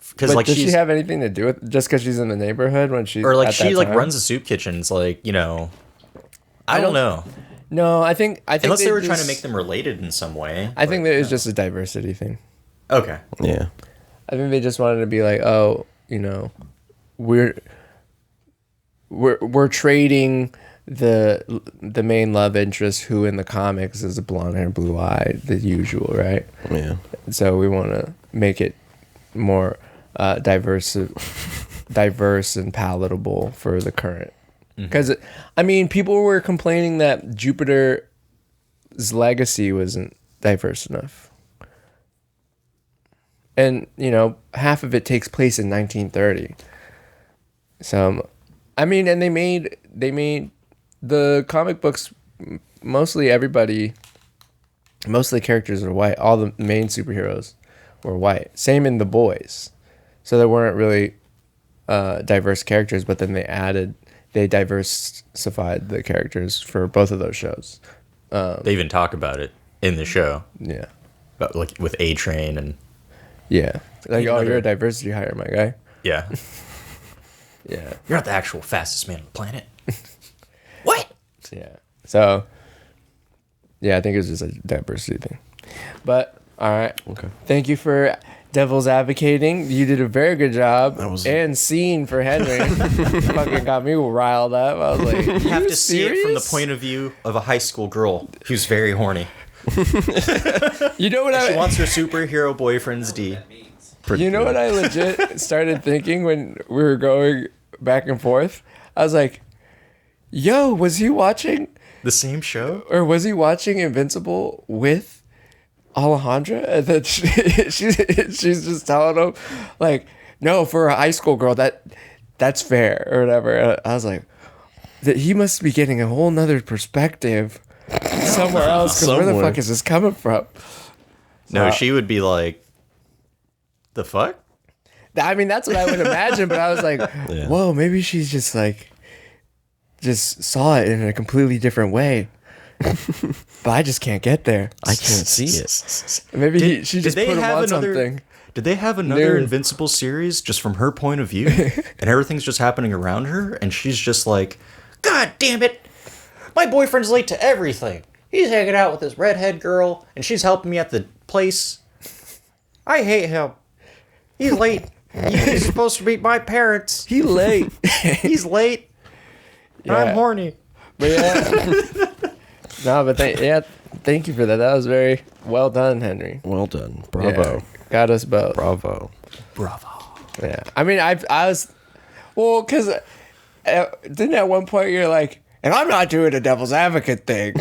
S3: Because
S1: But
S3: like
S1: does she
S3: she's
S1: have anything to do with just because she's in the neighborhood when she's
S3: or like
S1: at
S3: she
S1: that
S3: like
S1: time?
S3: runs a soup kitchen. It's like, you know, I don't know.
S1: No, I think
S3: Unless they were trying to make them related in some way.
S1: I think that it was just a diversity thing.
S3: Okay.
S2: Yeah.
S1: I think they just wanted to be like, oh, you know, we're trading the main love interest who in the comics is a blonde hair, blue eye, the usual, right?
S2: Yeah.
S1: So we want to make it more diverse and palatable for the current. Because I mean, people were complaining that Jupiter's legacy wasn't diverse enough. And, you know, half of it takes place in 1930. So, I mean, and they made the comic books, most of the characters are white. All the main superheroes were white. Same in The Boys. So there weren't really diverse characters, but then they diversified the characters for both of those shows.
S3: They even talk about it in the show.
S1: Yeah.
S3: About like with A-Train and
S1: Yeah. Like, oh,
S3: another-
S1: you're a diversity hire, my guy.
S3: yeah.
S1: Yeah.
S3: You're not the actual fastest man on the planet. What?
S1: Yeah. So, yeah, I think it was just a diversity thing. But, all right.
S2: Okay.
S1: Thank you for devil's advocating. You did a very good job.
S2: That was-
S1: And scene for Henry. Fucking got me riled up. I was like,
S3: You have to see it from the
S1: serious?
S3: point of view of a high school girl who's very horny.
S1: You know what
S3: She
S1: I
S3: wants her superhero boyfriend's D.
S1: You know what I legit started thinking when we were going back and forth? I was like, yo, was he watching
S3: The same show?
S1: or was he watching Invincible with Alejandra? And then she's just telling him, like, no, for a high school girl, that's fair or whatever. And I was like, that he must be getting a whole nother perspective somewhere else. Because where the
S2: Somewhere.
S1: fuck is this coming from?
S3: No, she would be like, the fuck?
S1: I mean, that's what I would imagine. But I was like,
S2: Yeah.
S1: whoa, maybe she's just like, just saw it in a completely different way. But I just can't get there.
S2: I can't see it.
S1: Maybe she just put him on something.
S3: Did they have another
S1: No.
S3: Invincible series just from her point of view? And everything's just happening around her? And she's just like, God damn it! My boyfriend's late to everything. He's hanging out with this redhead girl, and she's helping me at the place. I hate him. He's late. He's supposed to meet my parents.
S1: He late.
S3: He's late. And
S1: Yeah.
S3: I'm horny.
S1: But yeah. No, but thank you for that. That was very well done, Henry.
S2: Well done. Bravo.
S1: Yeah, got us both.
S2: Bravo.
S3: Bravo.
S1: Yeah. I mean, I was, well, because didn't at one point you're like, and I'm not doing a devil's advocate thing.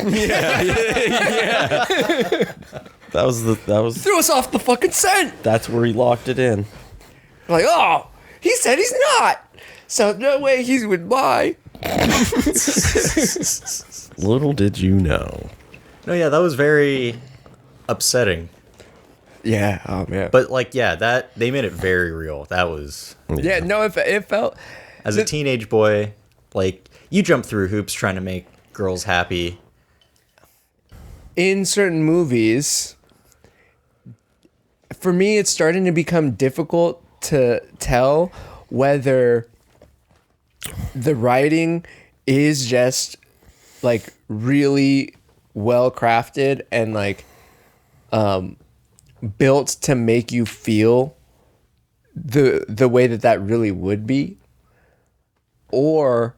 S2: That was
S1: Threw us off the fucking scent.
S2: that's where he locked it in.
S1: Like, oh, he said he's not. So no way he would lie.
S2: Little did you know.
S3: No, yeah, that was very upsetting.
S1: Yeah. Oh man.
S3: But like, yeah, that they made it very real. That was
S1: yeah. No, it felt.
S3: as a teenage boy, like you jump through hoops trying to make girls happy.
S1: In certain movies, for me, it's starting to become difficult to tell whether the writing is just like really well crafted and like built to make you feel the way that really would be, or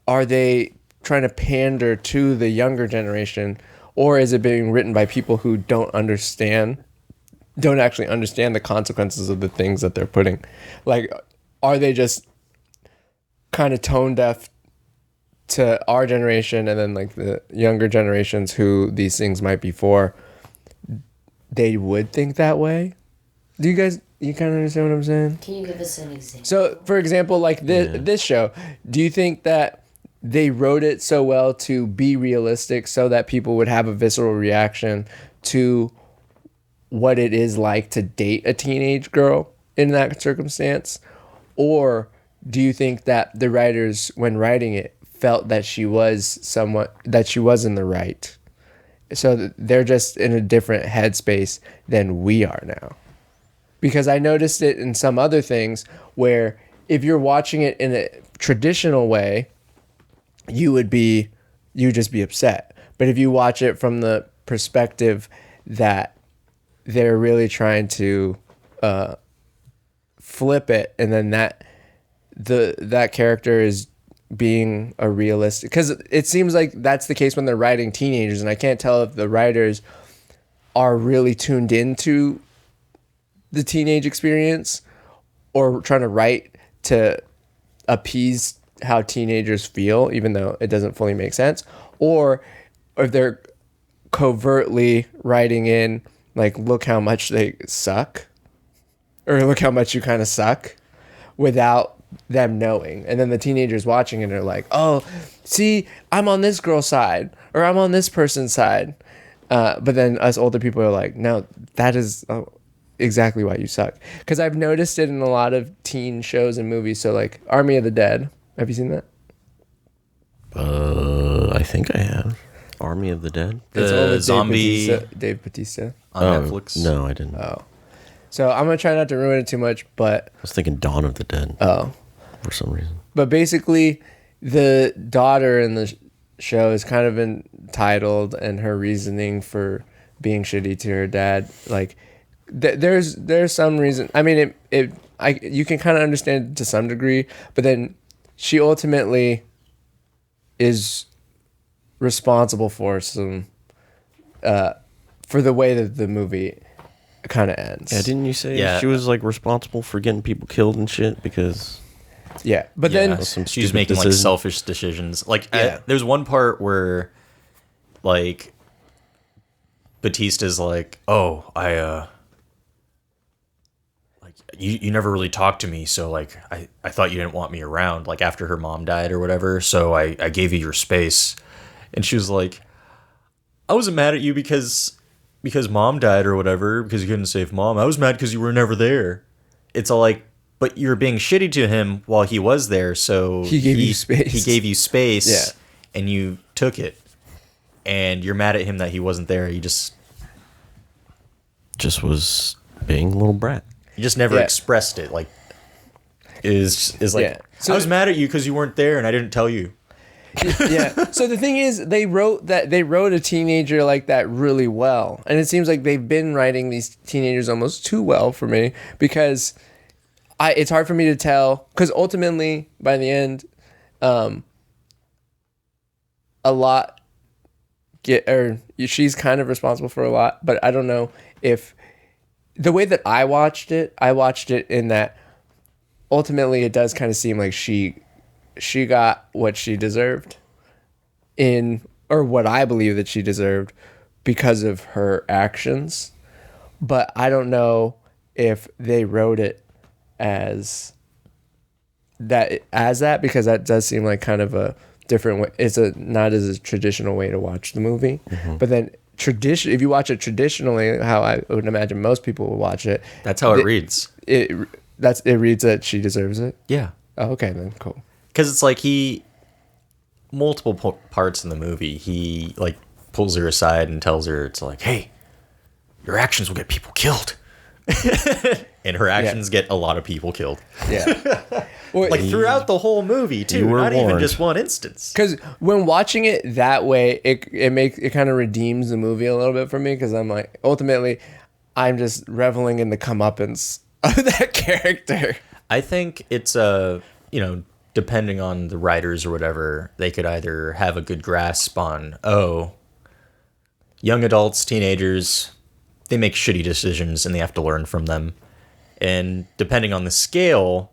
S1: are they trying to pander to the younger generation, or is it being written by people who don't actually understand the consequences of the things that they're putting? Like, are they just kind of tone deaf to our generation and then like the younger generations who these things might be for, they would think that way. Do you kind of understand what I'm saying?
S4: Can you give us an example?
S1: So, for example, like this show, do you think that they wrote it so well to be realistic so that people would have a visceral reaction to what it is like to date a teenage girl in that circumstance? Or do you think that the writers, when writing it, felt that she was in the right? So they're just in a different headspace than we are now. Because I noticed it in some other things where if you're watching it in a traditional way, you'd just be upset. But if you watch it from the perspective that they're really trying to flip it, and then that character is being a realistic, because it seems like that's the case when they're writing teenagers, and I can't tell if the writers are really tuned into the teenage experience or trying to write to appease how teenagers feel, even though it doesn't fully make sense, or if they're covertly writing in like, look how much they suck, or look how much you kind of suck, without them knowing. And then the teenagers watching it are like, oh, see, I'm on this girl's side, or I'm on this person's side. But then us older people are like, no, that is exactly why you suck. Because I've noticed it in a lot of teen shows and movies. So like Army of the Dead. Have you seen that?
S2: I think I have. Army of the Dead?
S1: It's one
S3: The
S1: with
S3: zombie
S1: Dave Bautista.
S3: on Netflix.
S2: No, I didn't.
S1: Oh. So I'm going to try not to ruin it too much, but...
S2: I was thinking Dawn of the Dead.
S1: Oh.
S2: For some reason.
S1: But basically, the daughter in the show is kind of entitled, and her reasoning for being shitty to her dad, like, there's some reason. I mean, you can kind of understand it to some degree, but then she ultimately is responsible for some for the way that the movie kind of ends.
S2: Yeah, didn't you say she was like responsible for getting people killed and shit because...
S1: Yeah, but
S3: Yeah,
S1: then
S2: some
S3: she's
S2: stupid
S3: making like
S2: decision.
S3: selfish decisions. Like,
S1: Yeah.
S3: there's one part where, like, Batista's like, "Oh, like you never really talked to me, so like I thought you didn't want me around. Like after her mom died or whatever, so I gave you your space." And she was like, "I wasn't mad at you because mom died or whatever, because you couldn't save mom. I was mad because you were never there." It's all like, but you were being shitty to him while he was there, so
S1: He gave you space.
S3: He gave you space,
S1: Yeah.
S3: and you took it. And you're mad at him that he wasn't there. You just
S2: was being a little brat.
S3: never
S1: Yeah.
S3: expressed it. Like, is like,
S1: Yeah. So-
S3: I was mad at you because you weren't there, and I didn't tell you.
S1: yeah. So the thing is, they wrote a teenager like that really well, and it seems like they've been writing these teenagers almost too well for me, because it's hard for me to tell, because ultimately by the end, a lot she's kind of responsible for a lot, but I don't know if the way that I watched it in that ultimately it does kind of seem like she got what she deserved or what I believe that she deserved because of her actions. But I don't know if they wrote it as that, because that does seem like kind of a different way. It's not as a traditional way to watch the movie. Mm-hmm. But then if you watch it traditionally, how I would imagine most people would watch it,
S3: That's how it reads.
S1: It reads that she deserves it.
S3: Yeah.
S1: Oh, okay, then cool.
S3: Because it's like multiple parts in the movie, he like pulls her aside and tells her, it's like, hey, your actions will get people killed. And her actions get a lot of people killed.
S1: Yeah. Well,
S3: Like throughout the whole movie too,
S2: were
S3: not even
S2: warned.
S3: just one instance.
S1: because when watching it that way, it kind of redeems the movie a little bit for me, because I'm like, ultimately, I'm just reveling in the comeuppance of that character.
S3: I think it's depending on the writers or whatever, they could either have a good grasp on, young adults, teenagers, they make shitty decisions and they have to learn from them. And depending on the scale,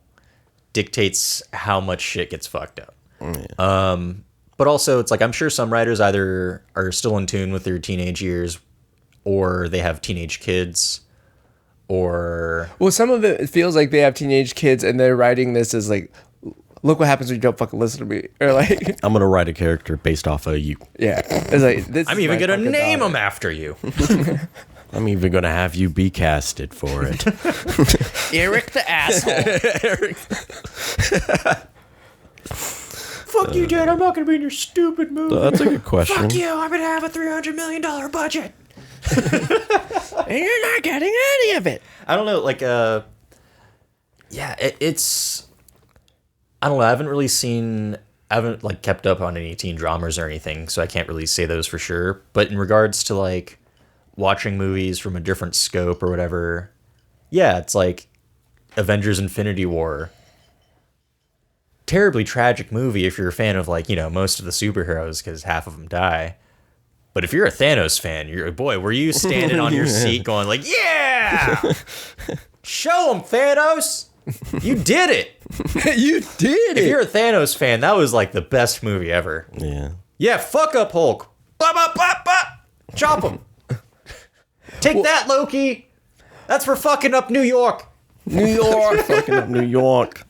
S3: dictates how much shit gets fucked up. But also, it's like, I'm sure some writers either are still in tune with their teenage years, or they have teenage kids, or
S1: Well, some of it feels like they have teenage kids and they're writing this as like, look what happens when you don't fucking listen to me, or like,
S2: I'm gonna write a character based off of you.
S1: yeah, it's like this.
S3: I'm even gonna name them after you.
S2: I'm even gonna have you be casted for it.
S1: Eric the asshole.
S3: Fuck you, Dad. I'm not gonna be in your stupid movie.
S2: That's a good question.
S3: Fuck you. I'm gonna have a $300 million budget.
S1: And you're not getting any of it.
S3: I don't know, like, yeah, it's, I don't know, I haven't, like, kept up on any teen dramas or anything, so I can't really say those for sure, but in regards to, like, watching movies from a different scope or whatever, yeah, it's like Avengers Infinity War. Terribly tragic movie if you're a fan of, like, you know, most of the superheroes, because half of them die. But if you're a Thanos fan, boy, were you standing on your seat going like, yeah! Show them, Thanos! You did it!
S1: You did
S3: If
S1: it.
S3: you're a Thanos fan, that was like the best movie ever.
S2: Yeah.
S3: Yeah, fuck up Hulk. Bop, bop, bop, bop. Chop him. Take that, Loki. That's for fucking up New York.
S1: New York.
S2: Fucking up New York.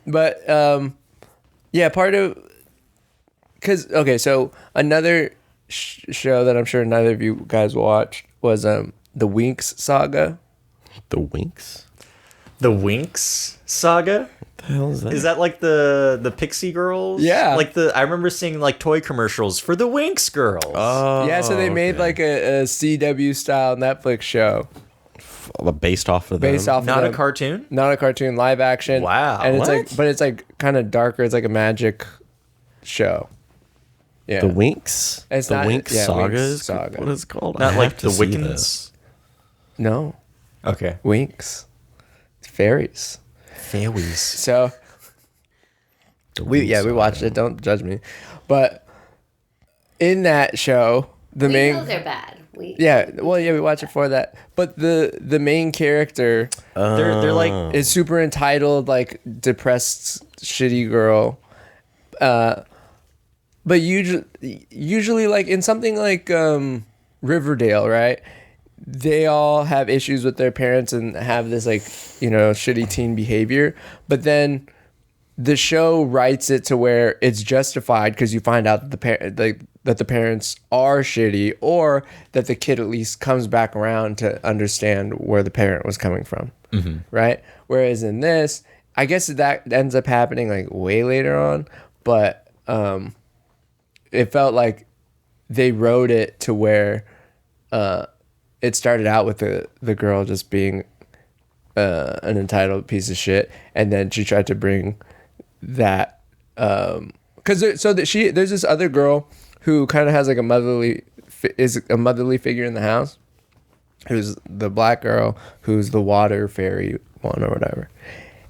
S1: But yeah, part of because okay, so another show that I'm sure neither of you guys watched was the Winx saga.
S2: The Winx?
S3: The Winx saga?
S2: The hell is that?
S3: Is that like the Pixie Girls?
S1: Yeah.
S3: Like I remember seeing like toy commercials for the Winx Girls.
S2: Oh,
S1: Yeah, so they made
S2: okay.
S1: like a CW style Netflix show
S2: based off of them.
S1: based off
S3: Not
S1: of
S3: a cartoon?
S1: not a cartoon, live action.
S3: Wow.
S1: And it's
S3: What?
S1: like, but it's like kind of darker. It's like a magic show. Yeah,
S2: The Winx?
S1: It's
S2: the
S1: not-
S2: Winx
S1: yeah,
S2: Saga?
S1: Winx
S2: is
S1: Saga.
S2: What is it called? I
S3: Not
S2: have
S3: like
S2: to
S3: the
S2: see
S3: Wiccans?
S2: this.
S1: no
S3: Okay.
S1: Winx, it's fairies.
S3: Fairies.
S1: So
S2: The
S1: we
S2: Winx
S1: watched
S2: Saga.
S1: it. Don't judge me, but in that show, the
S4: We
S1: main
S4: know they're bad.
S1: we watched it for that. But the main character
S3: They're like
S1: is super entitled, like depressed, shitty girl. But usually, like in something like Riverdale, right? They all have issues with their parents and have this like, you know, shitty teen behavior. But then the show writes it to where it's justified because you find out that that the parents are shitty, or that the kid at least comes back around to understand where the parent was coming from, right? Whereas in this, I guess that ends up happening like way later on, but it felt like they wrote it to where it started out with the girl just being an entitled piece of shit, and then she tried to bring that because there's this other girl who kind of has like a motherly figure in the house, who's the black girl who's the water fairy one or whatever,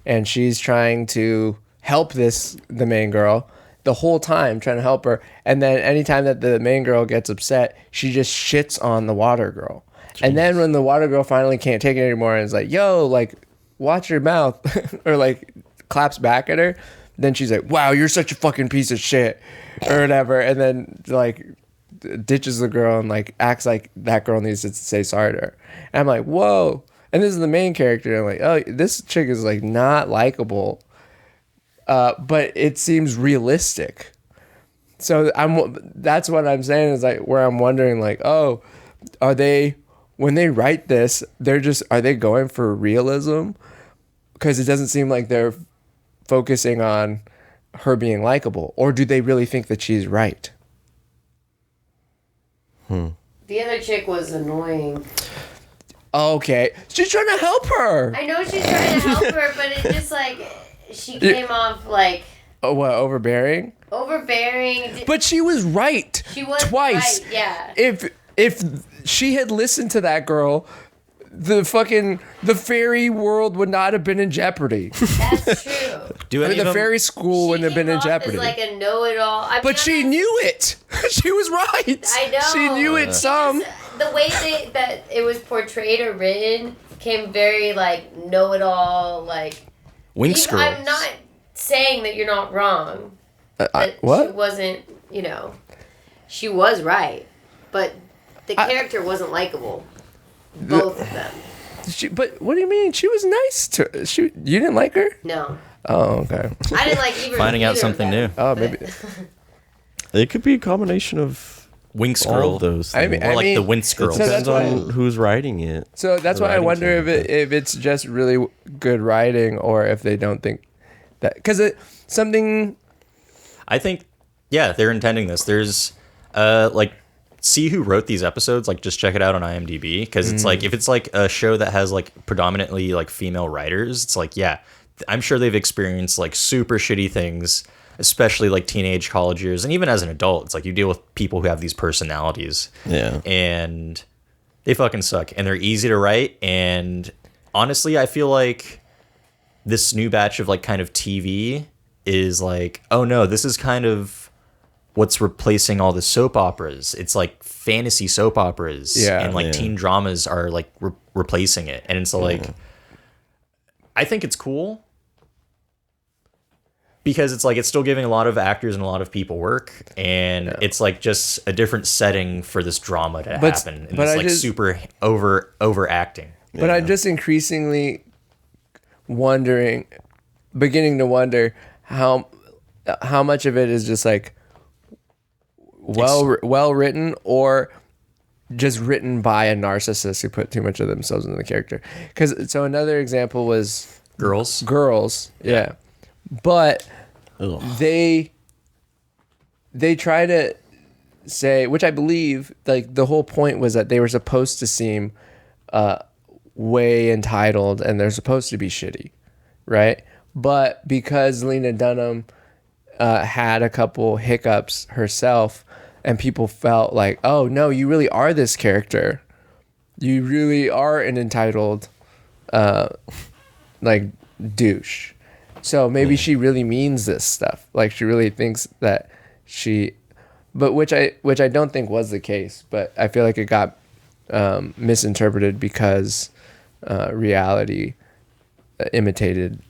S1: and she's trying to help the main girl the whole time, trying to help her, and then anytime that the main girl gets upset, she just shits on the water girl. Jeez. And then when the water girl finally can't take it anymore and is like, yo, like, watch your mouth, or like claps back at her, then she's like, wow, you're such a fucking piece of shit, or whatever, and then like ditches the girl and like acts like that girl needs to say sorry to her. And I'm like, whoa. And this is the main character, and I'm like, oh, this chick is like not likable, but it seems realistic. So that's what I'm saying, is like where I'm wondering, like, oh, are they, when they write this, are they going for realism? Because it doesn't seem like they're focusing on her being likable, or do they really think that she's right?
S4: The other chick was annoying.
S1: Okay, she's trying to help her.
S4: I know she's trying to help her, but it just like she came off like
S1: Oh, what, overbearing?
S4: overbearing.
S1: But she was right.
S4: She was
S1: twice.
S4: right, yeah.
S1: If she had listened to that girl, the fairy world would not have been in jeopardy.
S4: That's true.
S3: do
S1: I
S3: any
S1: mean,
S3: of
S1: the
S3: them,
S1: fairy school wouldn't have been in
S4: As
S1: jeopardy.
S4: like a know-it-all.
S1: But she knew it. She was right.
S4: I know.
S1: She knew it some.
S4: The way that it was portrayed or written came very like know-it-all. Like
S3: Winx Girls.
S4: I'm not saying that you're not wrong. But
S1: What?
S4: She wasn't. You know, she was right, but The character wasn't likable. Both of them.
S1: But what do you mean? She was nice to. You didn't like her?
S4: No.
S1: Oh, okay.
S4: I didn't like either.
S3: Finding out
S4: either of
S3: something
S4: them,
S3: new.
S1: Oh,
S4: but-
S1: maybe.
S2: It could be a combination of
S3: Wink
S2: all
S3: scroll.
S2: of those
S1: I
S2: things.
S1: mean-
S3: Or like the Wink
S2: It
S3: scroll.
S1: So
S2: depends
S1: that's
S2: on who's writing it.
S1: So that's
S2: The
S1: why I
S2: writing
S1: wonder
S2: team,
S1: if it's just really good writing or if they don't think that because something.
S3: I think, yeah, they're intending this. There's, like, see who wrote these episodes. Like, just check it out on IMDb because it's like if it's like a show that has like predominantly like female writers, it's like yeah, I'm sure they've experienced like super shitty things, especially like teenage college years, and even as an adult, it's like you deal with people who have these personalities.
S2: Yeah.
S3: And they fucking suck, and they're easy to write. And honestly, I feel like this new batch of like kind of TV is like, oh no, this is kind of what's replacing all the soap operas. It's like fantasy soap operas,
S1: Yeah,
S3: and like
S2: yeah.
S3: teen dramas are like replacing it. And it's like, I think it's cool because it's like it's still giving a lot of actors and a lot of people work, and it's like just a different setting for this drama to
S1: But-
S3: happen. And
S1: but
S3: it's
S1: I
S3: like
S1: just-
S3: super overacting.
S1: But I'm just increasingly beginning to wonder how much of it is just like well written or just written by a narcissist who put too much of themselves into the character. Because so another example was
S3: Girls.
S1: yeah, but
S2: Ugh.
S1: they try to say, which I believe, like the whole point was that they were supposed to seem way entitled and they're supposed to be shitty, right? But because Lena Dunham had a couple hiccups herself and people felt like, oh no, you really are this character, you really are an entitled like douche, so maybe she really means this stuff, like she really thinks that but which I don't think was the case, but I feel like it got misinterpreted because reality imitated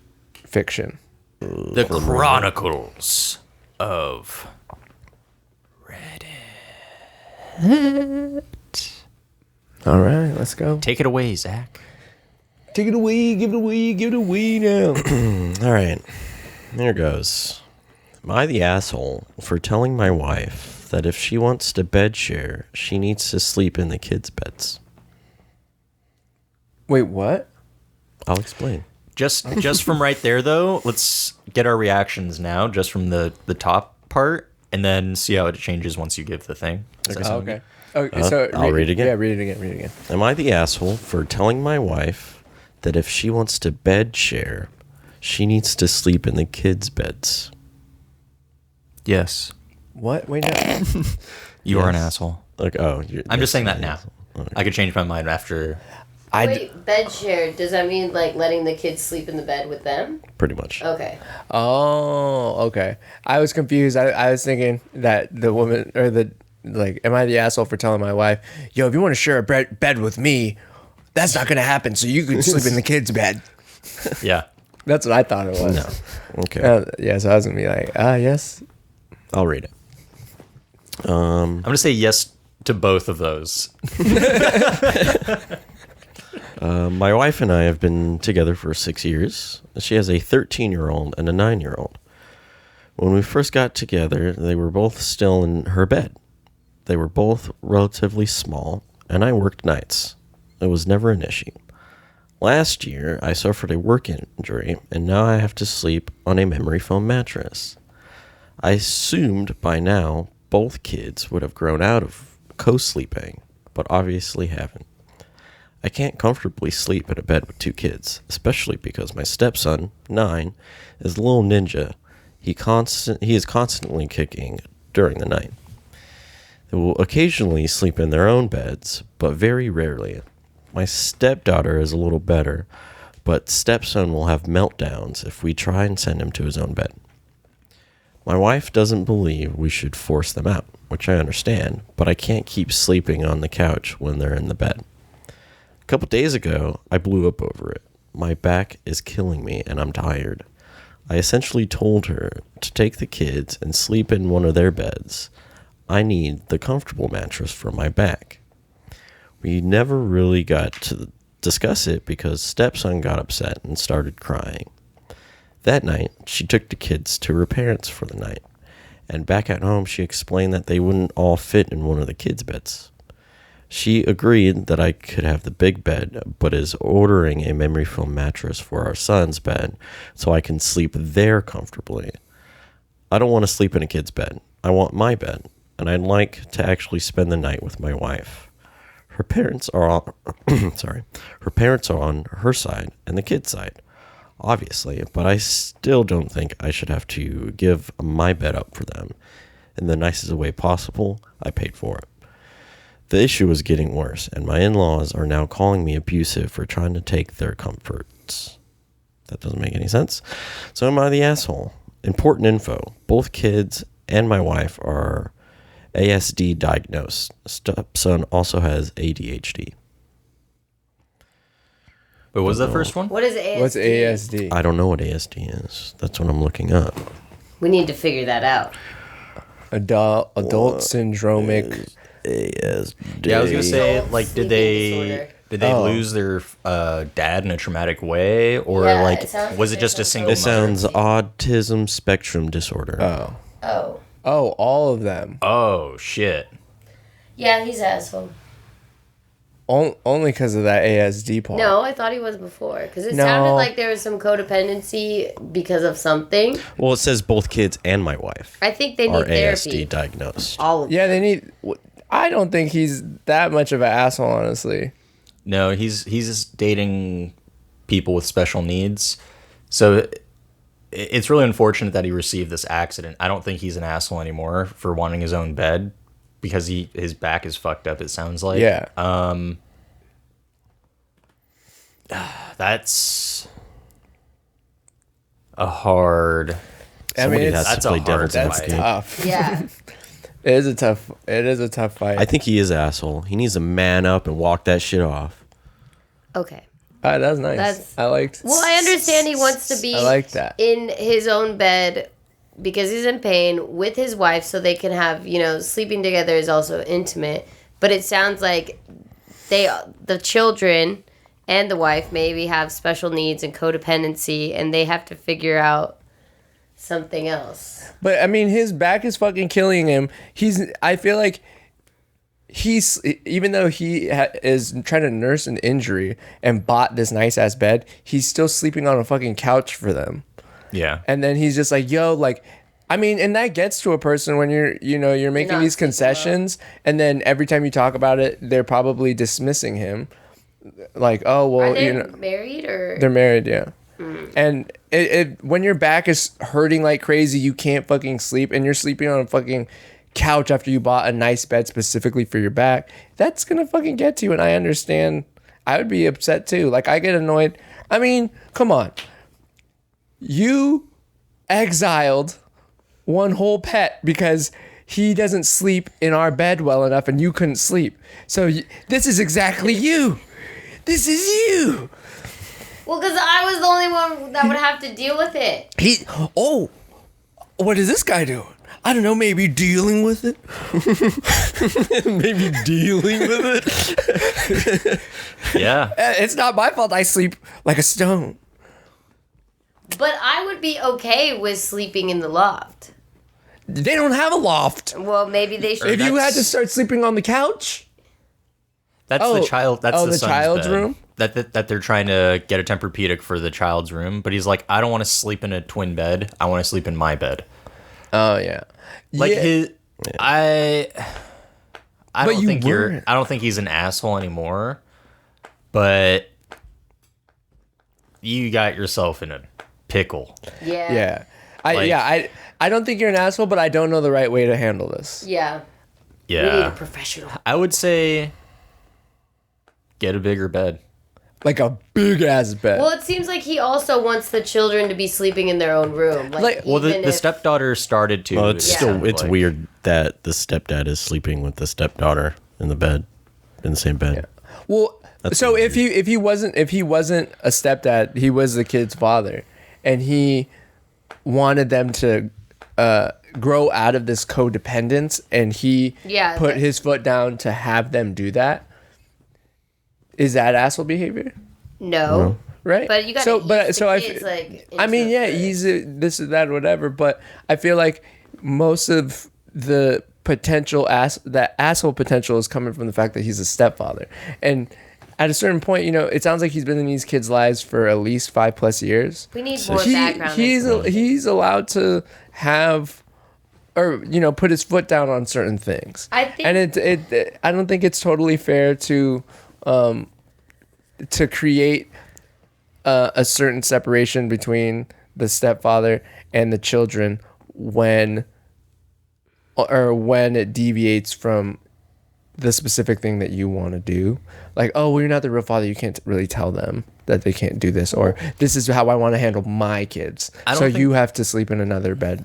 S1: fiction.
S3: The Chronicles of
S1: All right, let's go.
S3: Take it away, Zach.
S1: Take it away, give it away, give it away now.
S2: All right. There goes. Am I the asshole for telling my wife that if she wants to bed share, she needs to sleep in the kids' beds?
S1: Wait, what?
S2: I'll explain.
S3: Just from right there, though, let's get our reactions now, just from the top part, and then see how it changes once you give the thing. Does that sound
S1: Okay. Okay, so
S2: I'll read it again.
S1: Yeah, read it again.
S2: Am I the asshole for telling my wife that if she wants to bed share, she needs to sleep in the kids' beds?
S3: good? Yes.
S1: What? Wait, no.
S3: You are an
S2: Yes.
S3: asshole.
S2: Like, oh,
S3: I'm just saying that now. I could change my mind after.
S4: Wait, bed share, does that mean like letting the kids sleep in the bed with them?
S2: pretty much.
S4: Okay.
S1: Oh, okay. I was confused. I was thinking that the woman or am I the asshole for telling my wife, yo, if you want to share a bed with me, that's not going to happen. So you can sleep in the kids' bed.
S3: Yeah.
S1: That's what I thought it was.
S2: No. Okay.
S1: Yeah, so I was going to be like, yes.
S2: I'll read it.
S3: I'm going to say yes to both of those.
S2: My wife and I have been together for 6 years. She has a 13-year-old and a 9-year-old. When we first got together, they were both still in her bed. They were both relatively small, and I worked nights. It was never an issue. Last year, I suffered a work injury, and now I have to sleep on a memory foam mattress. I assumed by now both kids would have grown out of co-sleeping, but obviously haven't. I can't comfortably sleep in a bed with two kids, especially because my stepson, 9, is a little ninja. He is constantly kicking during the night. They will occasionally sleep in their own beds, but very rarely. My stepdaughter is a little better, but stepson will have meltdowns if we try and send him to his own bed. My wife doesn't believe we should force them out, which I understand, but I can't keep sleeping on the couch when they're in the bed. A couple days ago, I blew up over it. My back is killing me and I'm tired. I essentially told her to take the kids and sleep in one of their beds. I need the comfortable mattress for my back. We never really got to discuss it because stepson got upset and started crying. That night, she took the kids to her parents for the night. And back at home, she explained that they wouldn't all fit in one of the kids' beds. She agreed that I could have the big bed, but is ordering a memory foam mattress for our son's bed so I can sleep there comfortably. I don't want to sleep in a kid's bed. I want my bed, and I'd like to actually spend the night with my wife. Her parents are on, her parents are on her side and the kid's side, obviously, but I still don't think I should have to give my bed up for them. In the nicest way possible, I paid for it. The issue was getting worse, and my in-laws are now calling me abusive for trying to take their comforts. That doesn't make any sense. So am I the asshole? Important info. Both kids and my wife are ASD diagnosed. Stepson also has ADHD.
S3: But what was that first one?
S4: What is ASD?
S1: What's ASD?
S2: I don't know what ASD is. That's what I'm looking up.
S4: We need to figure that out.
S1: Adult syndromic.
S2: ASD.
S3: Yeah, I was gonna say,
S4: Adult
S3: like, did
S4: sleeping
S3: they
S1: Oh.
S3: lose their dad in a traumatic way, or
S4: Yeah,
S3: like
S4: it sounds
S3: was
S4: like
S3: it just a
S4: there's
S3: single?
S2: It sounds autism spectrum disorder.
S1: Oh,
S4: Oh.
S1: all of them.
S3: Oh shit!
S4: Yeah, he's asshole.
S1: Only because of that ASD part.
S4: No, I thought he was before. Because it
S1: No.
S4: sounded like there was some codependency because of something.
S2: Well, it says both kids and my wife
S4: I think they
S2: are
S4: need therapy.
S2: ASD diagnosed.
S4: All of
S1: Yeah, they need. I don't think he's that much of an asshole, honestly.
S3: No, he's just dating people with special needs, so it's really unfortunate that he received this accident. I don't think he's an asshole anymore for wanting his own bed because his back is fucked up. It sounds like
S1: Yeah.
S3: That's a hard.
S2: Somebody
S1: it's-
S2: has
S3: that's
S2: to play
S3: a hard
S2: devil's
S1: That's
S3: fight.
S2: advocate.
S1: tough.
S4: Yeah.
S1: It is a tough fight.
S2: I think he is asshole. He needs to man up and walk that shit off.
S4: Okay.
S1: That's nice.
S4: That's-
S1: I liked.
S4: Well, I understand he wants to be
S1: I like that.
S4: in his own bed because he's in pain with his wife so they can have, sleeping together is also intimate. But it sounds like the children and the wife maybe have special needs and codependency and they have to figure out something else.
S1: But I mean, his back is fucking killing him. I feel like even though he is trying to nurse an injury and bought this nice ass bed, he's still sleeping on a fucking couch for them.
S3: Yeah.
S1: And then he's just like, yo, like, I mean, and that gets to a person when you're making
S4: not
S1: these
S4: sleeping
S1: concessions, and then every time you talk about it, they're probably dismissing him. Like, oh, well,
S4: Are they married or?
S1: they're married, yeah. And when your back is hurting like crazy, you can't fucking sleep, and you're sleeping on a fucking couch after you bought a nice bed specifically for your back, that's gonna fucking get to you. And I understand. I would be upset too. Like, I get annoyed. I mean, come on. You exiled one whole pet because he doesn't sleep in our bed well enough and you couldn't sleep. So this is exactly you. This is you.
S4: Well, because I was the only one that would have to deal with it.
S1: What is this guy doing? I don't know, maybe dealing with it.
S2: Maybe dealing with it.
S3: Yeah.
S1: It's not my fault I sleep like a stone.
S4: But I would be okay with sleeping in the loft.
S1: They don't have a loft.
S4: Well, maybe they should.
S1: If you had to
S3: That's-
S1: start sleeping on the couch,
S3: That's
S1: Oh.
S3: the child. That's
S1: Oh,
S3: the
S1: the
S3: son's
S1: child's
S3: bed.
S1: room?
S3: That they're trying to get a Tempur-Pedic for the child's room, but he's like, I don't want to sleep in a twin bed. I want to sleep in my bed.
S1: oh yeah,
S3: Like
S1: yeah.
S3: I
S1: But
S3: don't
S1: you
S3: think
S1: weren't.
S3: I don't think he's an asshole anymore. But you got yourself in a pickle.
S4: Yeah.
S1: yeah.
S3: Like-
S1: I don't think you're an asshole, but I don't know the right way to handle this.
S4: Yeah. We need a
S3: Yeah,
S4: professional.
S3: I would say get a bigger bed.
S1: Like a big ass bed.
S4: Well, it seems like he also wants the children to be sleeping in their own room.
S1: Like-
S3: Well,
S4: even
S3: the
S4: if-
S3: stepdaughter started to.
S2: Well, it's
S3: it
S2: still
S3: sounded
S2: it's
S3: like.
S2: weird that the stepdad is sleeping with the stepdaughter in the bed, in the same bed.
S1: Well,
S2: That's
S1: so
S2: weird.
S1: if he wasn't a stepdad, he was the kid's father, and he wanted them to grow out of this codependence, and he
S4: Yeah,
S1: put
S4: that-
S1: his foot down to have them do that. is that asshole behavior?
S4: No.
S1: Right.
S4: But you got
S1: so,
S4: to
S1: but
S4: ease
S1: so
S4: the
S1: I,
S4: kids, like,
S1: I mean,
S4: into
S1: yeah,
S4: the-
S1: he's this is that whatever. But I feel like most of the that asshole potential is coming from the fact that he's a stepfather, and at a certain point, you know, it sounds like he's been in these kids' lives for at least 5+ years.
S4: We need more
S1: He,
S4: background.
S1: he's
S4: information.
S1: he's allowed to have, or you know, put his foot down on certain things.
S4: I think-
S1: and I don't think it's totally fair to create a certain separation between the stepfather and the children when it deviates from the specific thing that you want to do. Like, oh, well, you're not the real father. You can't really tell them that they can't do this, or this is how I want to handle my kids. So you have to sleep in another bed.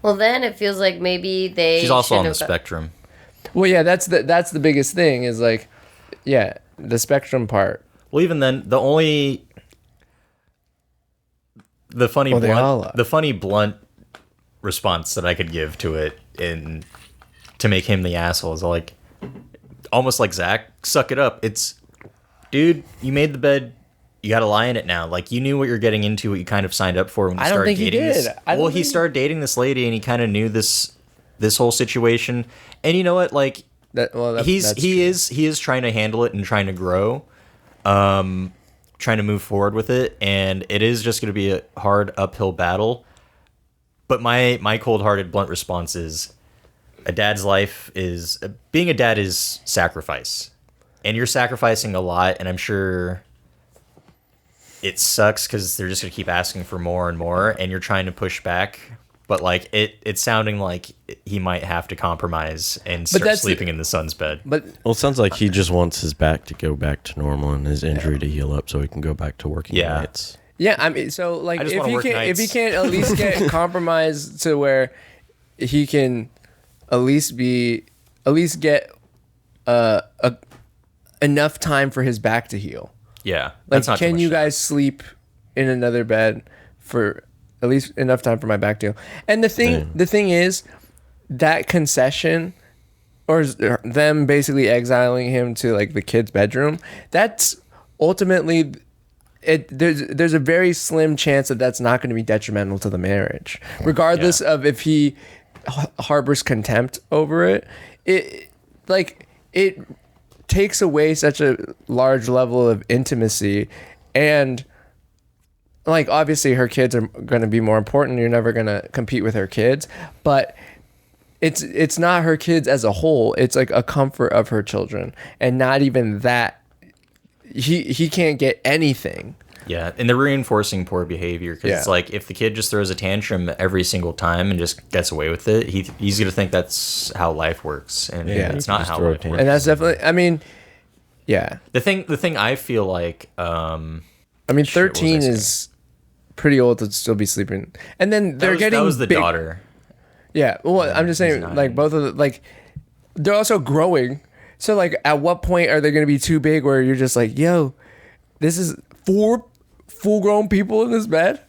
S4: Well, then it feels like maybe they.
S3: She's also on the
S4: shouldn't have
S3: spectrum.
S1: Well, yeah, that's the biggest thing is like, yeah, the spectrum part.
S3: Well, even then, the funny
S1: Well, they all
S3: blunt,
S1: are.
S3: the funny blunt response that I could give to it to make him the asshole is like, almost like Zach, suck it up. It's, dude, you made the bed. You got to lie in it now. Like, you knew what you're getting into, what you kind of signed up for when you
S1: I don't
S3: started
S1: think he
S3: dating
S1: did.
S3: this.
S1: I don't
S3: Well, he
S1: think-
S3: started dating this lady, and he kind of knew this whole situation. And you know what? Like, he is trying to handle it and trying to grow, trying to move forward with it, and it is just going to be a hard uphill battle. But my cold-hearted blunt response is, being a dad is sacrifice, and you're sacrificing a lot, and I'm sure it sucks because they're just going to keep asking for more and more, and you're trying to push back. But like it's sounding like he might have to compromise and start
S1: that's
S3: sleeping in the son's bed.
S1: But
S2: Well, it sounds like he just wants his back to go back to normal and his injury to heal up so he can go back to working
S3: Yeah.
S2: nights.
S1: yeah, I mean, so like
S3: I just
S1: if
S3: wanna
S1: he
S3: work
S1: can
S3: nights.
S1: at least get compromised to where he can at least get enough time for his back to heal.
S3: Yeah,
S1: Like,
S3: that's not too
S1: can
S3: much
S1: you
S3: time.
S1: guys sleep in another bed for at least enough time for my back to heal? And the thing is, that concession, or them basically exiling him to like the kid's bedroom, that's ultimately there's a very slim chance that that's not going to be detrimental to the marriage, regardless
S3: Yeah.
S1: of if he harbors contempt over it. It takes away such a large level of intimacy, and like obviously her kids are going to be more important. You're never going to compete with her kids, but it's not her kids as a whole. It's like a comfort of her children, and not even that. He can't get anything.
S3: Yeah, and they're reinforcing poor behavior because it's
S1: Yeah.
S3: like if the kid just throws a tantrum every single time and just gets away with it, he's gonna think that's how life works, and
S1: Yeah.
S3: it's not
S2: Just
S3: how
S2: throw a
S3: life
S2: tantrum.
S3: works.
S1: And that's definitely. I mean, yeah.
S3: The thing I feel like,
S1: I mean,
S3: Shit, what was
S1: 13
S3: I
S1: is pretty old to still be sleeping, and then they're getting
S3: that was the
S1: big.
S3: daughter.
S1: Yeah, well, I'm just saying,
S3: 9.
S1: like both of the, like they're also growing. So like, at what point are they going to be too big where you're just like, yo, this is 4 full-grown people in this bed?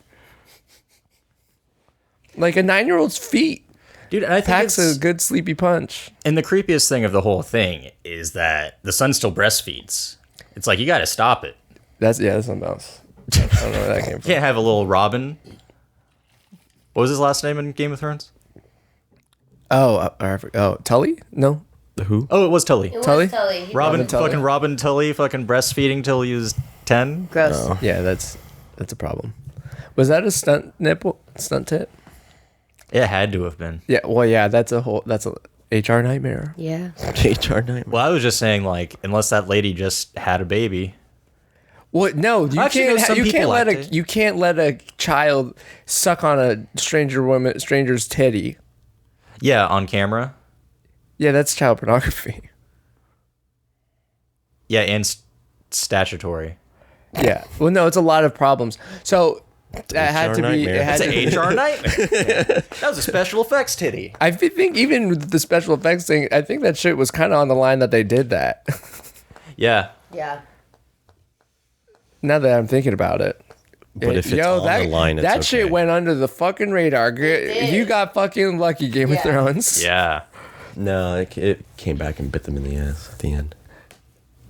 S1: Like a 9-year-old's feet
S3: Dude, and I think
S1: packs
S3: it's,
S1: a good sleepy punch.
S3: and the creepiest thing of the whole thing is that the son still breastfeeds. It's like, you got to stop it.
S1: That's something else. I don't know where that came
S3: You
S1: from.
S3: can't have a little Robin. What was his last name in Game of Thrones?
S1: Tully? No,
S2: Who?
S3: Oh, it was Tully.
S4: It was
S1: Tully?
S4: Tully. He-
S3: Robin
S1: Tully.
S3: Tully, fucking breastfeeding till he was 10.
S4: Gross.
S1: yeah, that's a problem. Was that a stunt tit?
S3: It had to have been.
S1: Yeah, well, yeah, that's a HR nightmare.
S4: Yeah.
S2: HR nightmare.
S3: Well, I was just saying, like, unless that lady just had a baby.
S1: Well, no, you
S3: Actually,
S1: can't.
S3: no, some
S1: You
S3: people
S1: can't let
S3: like
S1: a
S3: it.
S1: you can't let a child suck on a stranger's titty.
S3: Yeah, on camera.
S1: Yeah, that's child pornography.
S3: Yeah, and statutory.
S1: Yeah. Well, no, it's a lot of problems. So that had to be.
S2: nightmare.
S1: It had
S3: That's
S1: to
S3: an HR nightmare. That was a special effects titty.
S1: I think even with the special effects thing, I think that shit was kind of on the line that they did that.
S3: Yeah.
S4: Yeah.
S1: Now that I'm thinking about it.
S2: But if it's on the line, it's
S1: that shit
S2: okay.
S1: went under the fucking radar.
S4: did.
S1: You got fucking lucky, Game of
S4: Yeah.
S1: Thrones.
S3: Yeah.
S2: No, it came back and bit them in the ass at the end.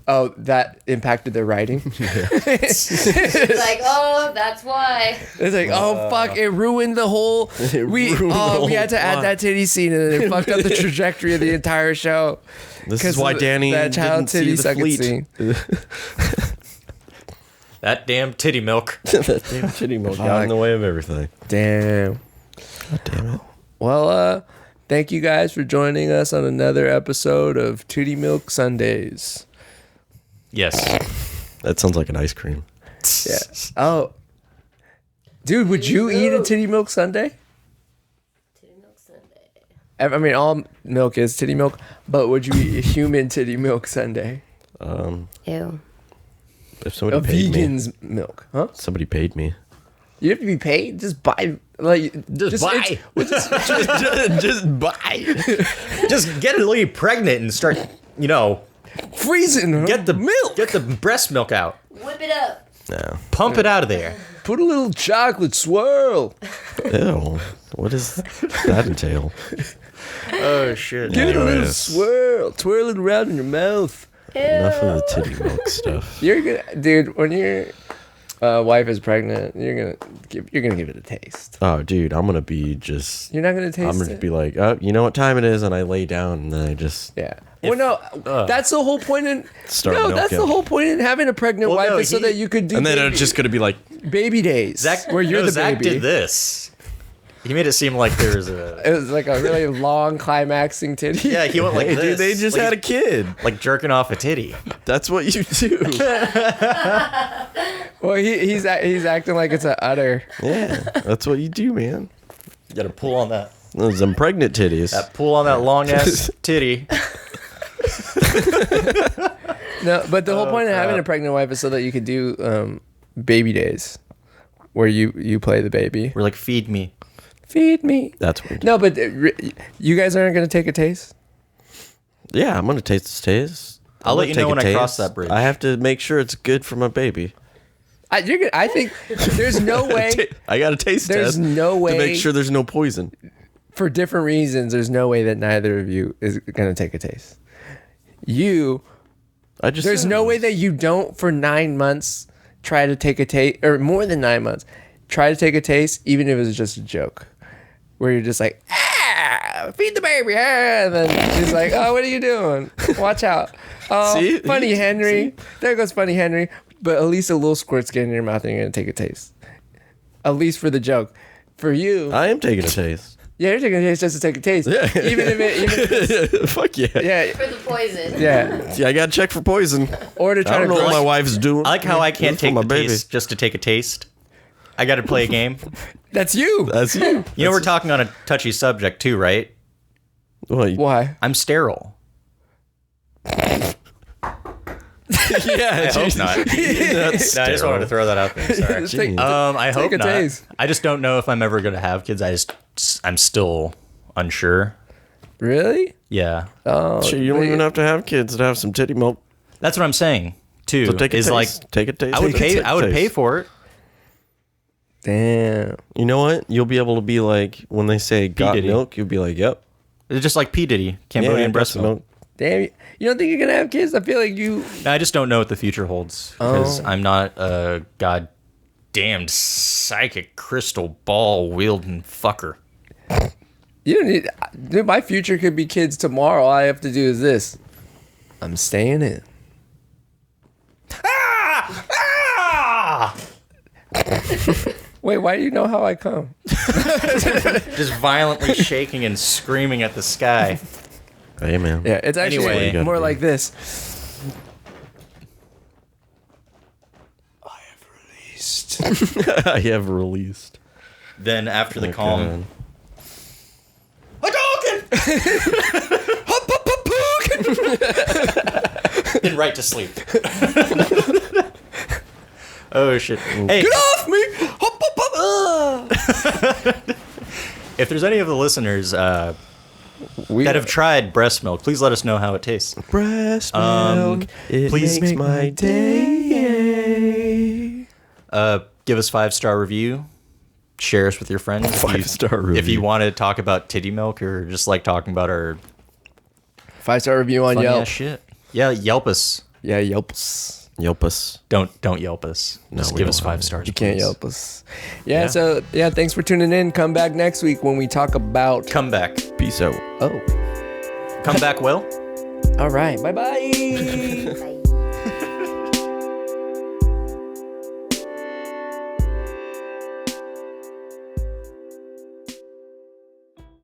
S1: Oh, that impacted their writing.
S4: It's like, oh, that's why.
S1: It's like, oh fuck, it ruined the whole. We had to add that titty scene, and it fucked up the trajectory of the entire show.
S2: This is why Danny
S1: that child
S2: didn't see
S1: titty
S2: the
S1: sucking
S2: fleet.
S1: scene.
S3: That damn titty milk.
S2: That damn titty milk got in the way of everything.
S1: Damn.
S2: God damn it.
S1: Well, thank you guys for joining us on another episode of Titty Milk Sundays.
S3: Yes.
S2: That sounds like an ice cream.
S1: Yeah. Oh, dude, would you eat a titty milk sundae?
S4: Titty milk Sunday.
S1: I mean, all milk is titty milk, but would you eat a human titty milk sundae?
S4: Ew.
S2: If
S1: A
S2: somebody paid me,
S1: vegan's milk, huh?
S2: somebody paid me.
S1: You have to be paid. Just buy, like,
S3: Just buy.
S2: just buy.
S3: Just get a lady pregnant and start,
S1: freezing. Huh?
S3: get the
S1: milk.
S3: Get the breast milk out.
S4: Whip it up.
S2: No.
S3: Pump it out of there.
S1: Put a little chocolate swirl.
S2: Ew. What does that entail?
S3: Oh shit.
S1: Give it a little
S2: Anyways.
S1: swirl. Twirl it around in your mouth.
S2: Enough of the titty milk stuff.
S1: You're gonna, dude. When your wife is pregnant, you're gonna give it a taste.
S2: Oh, dude, I'm gonna be just.
S1: You're not gonna taste
S2: I'm gonna
S1: it.
S2: be like, oh, you know what time it is, and I lay down, and then I just.
S1: Yeah. Well, no, that's the whole point in.
S2: Start
S1: no, that's
S2: milking.
S1: the whole point in having a pregnant
S3: Well,
S1: wife
S3: no,
S1: is so
S3: he-
S1: that you could do.
S2: And then
S1: baby,
S2: it's just gonna be like,
S1: baby days, where you're the
S3: Zach
S1: baby.
S3: did this. He made it seem like there was a.
S1: It was like a really long climaxing titty.
S3: Yeah, he went like
S2: hey,
S3: this.
S2: dude, they just
S3: like,
S2: had a kid.
S3: like jerking off a titty.
S2: That's what you do.
S1: Well, he's acting like it's an udder.
S2: Yeah, that's what you do, man.
S3: You gotta pull on that.
S2: Those them pregnant titties.
S3: Pull on that long ass titty.
S1: No, but the whole point of having a pregnant wife is so that you could do baby days, where you play the baby.
S3: We're like, feed me.
S1: Feed me.
S2: That's weird.
S1: No, but you guys aren't gonna take a taste.
S2: Yeah, I'm gonna taste this taste.
S3: I'll let you know
S2: take a
S3: when I
S2: taste.
S3: cross that bridge.
S2: I have to make sure it's good for my baby.
S1: I think there's no way.
S2: I got a taste
S1: There's
S2: test
S1: no way
S2: to make sure there's no poison.
S1: For different reasons, there's no way that neither of you is gonna take a taste. There's no way that you don't for 9 months try to take a taste, or more than 9 months, try to take a taste, even if it was just a joke, where you're just like, feed the baby, and then she's like, oh, what are you doing? Watch out. Oh,
S2: See?
S1: funny Henry. There goes funny Henry. But at least a little squirt's getting in your mouth and you're gonna take a taste. At least for the joke. For you,
S2: I am taking a taste.
S1: yeah, you're taking a taste just to take a taste.
S2: Yeah.
S1: Even if it,
S2: Fuck yeah.
S1: yeah,
S4: For the poison.
S1: yeah.
S2: Yeah, I gotta check for poison.
S1: Or to
S2: I
S1: try to
S2: don't know
S1: grow
S2: what my wife's doing.
S3: I like how I can't
S2: For
S3: take
S2: my
S3: the
S2: baby.
S3: taste just to take a taste. I got to play a game.
S1: That's you.
S2: That's you.
S3: You know, we're talking on a touchy subject too, right?
S2: What?
S1: Why?
S3: I'm sterile.
S2: Yeah,
S3: I hope not. No, I just wanted to throw that out there. Sorry.
S1: Take-
S3: I hope
S1: a
S3: not.
S1: taste.
S3: I just don't know if I'm ever gonna have kids. I'm still unsure.
S1: Really?
S3: Yeah,
S1: Oh,
S2: Sure, you don't even have to have kids to have some titty milk.
S3: that's what I'm saying too.
S2: So take a
S3: is
S2: taste.
S3: like
S2: Take a taste.
S3: I would
S2: Take a
S3: pay. I would
S2: taste.
S3: pay for it.
S1: Damn.
S2: You know what? You'll be able to be like when they say got
S3: Diddy.
S2: milk. You'll be like, yep.
S3: It's just like P Diddy,
S2: Yeah,
S3: Cambodian
S2: got
S3: breast
S2: some
S3: milk.
S1: Damn. You don't think you're gonna have kids? I feel like you.
S3: I just don't know what the future holds because I'm not a goddamned psychic crystal ball wielding fucker.
S1: You don't need. Dude, my future could be kids tomorrow. All I have to do is this. I'm staying in. Wait, why do you know how I come?
S3: Just violently shaking and screaming at the sky.
S2: Hey man.
S1: Yeah, it's actually
S3: Anyway.
S2: You
S1: more
S2: gotta
S1: like
S2: be.
S1: this. I have released.
S2: I have released.
S3: Then after the
S2: Oh,
S3: calm, then right to sleep. Oh shit! Hey,
S1: Get off me! Hop, hop, hop.
S3: if there's any of the listeners that have tried breast milk, please let us know how it tastes.
S2: Breast milk. It
S3: please
S2: makes my day.
S3: Give us 5-star review. Share us with your friends. If you-
S2: 5-star review.
S3: If you want to talk about titty milk or just like talking about our
S1: 5-star review on
S3: funny
S1: Yelp.
S3: ass shit. Yeah, Yelp us.
S1: Yeah, Yelp us.
S2: Yelp us.
S3: Don't Yelp us.
S2: No,
S3: Just
S2: we
S3: give
S2: don't
S3: us
S2: have
S3: 5
S2: it.
S3: stars.
S1: You can't
S3: please.
S1: Yelp us. Yeah,
S3: Yeah.
S1: so yeah, thanks for tuning in. Come back next week when we talk about.
S3: Come back.
S2: Peace out.
S1: Oh,
S3: Come back, Will.
S1: all right. Bye bye.
S4: Bye.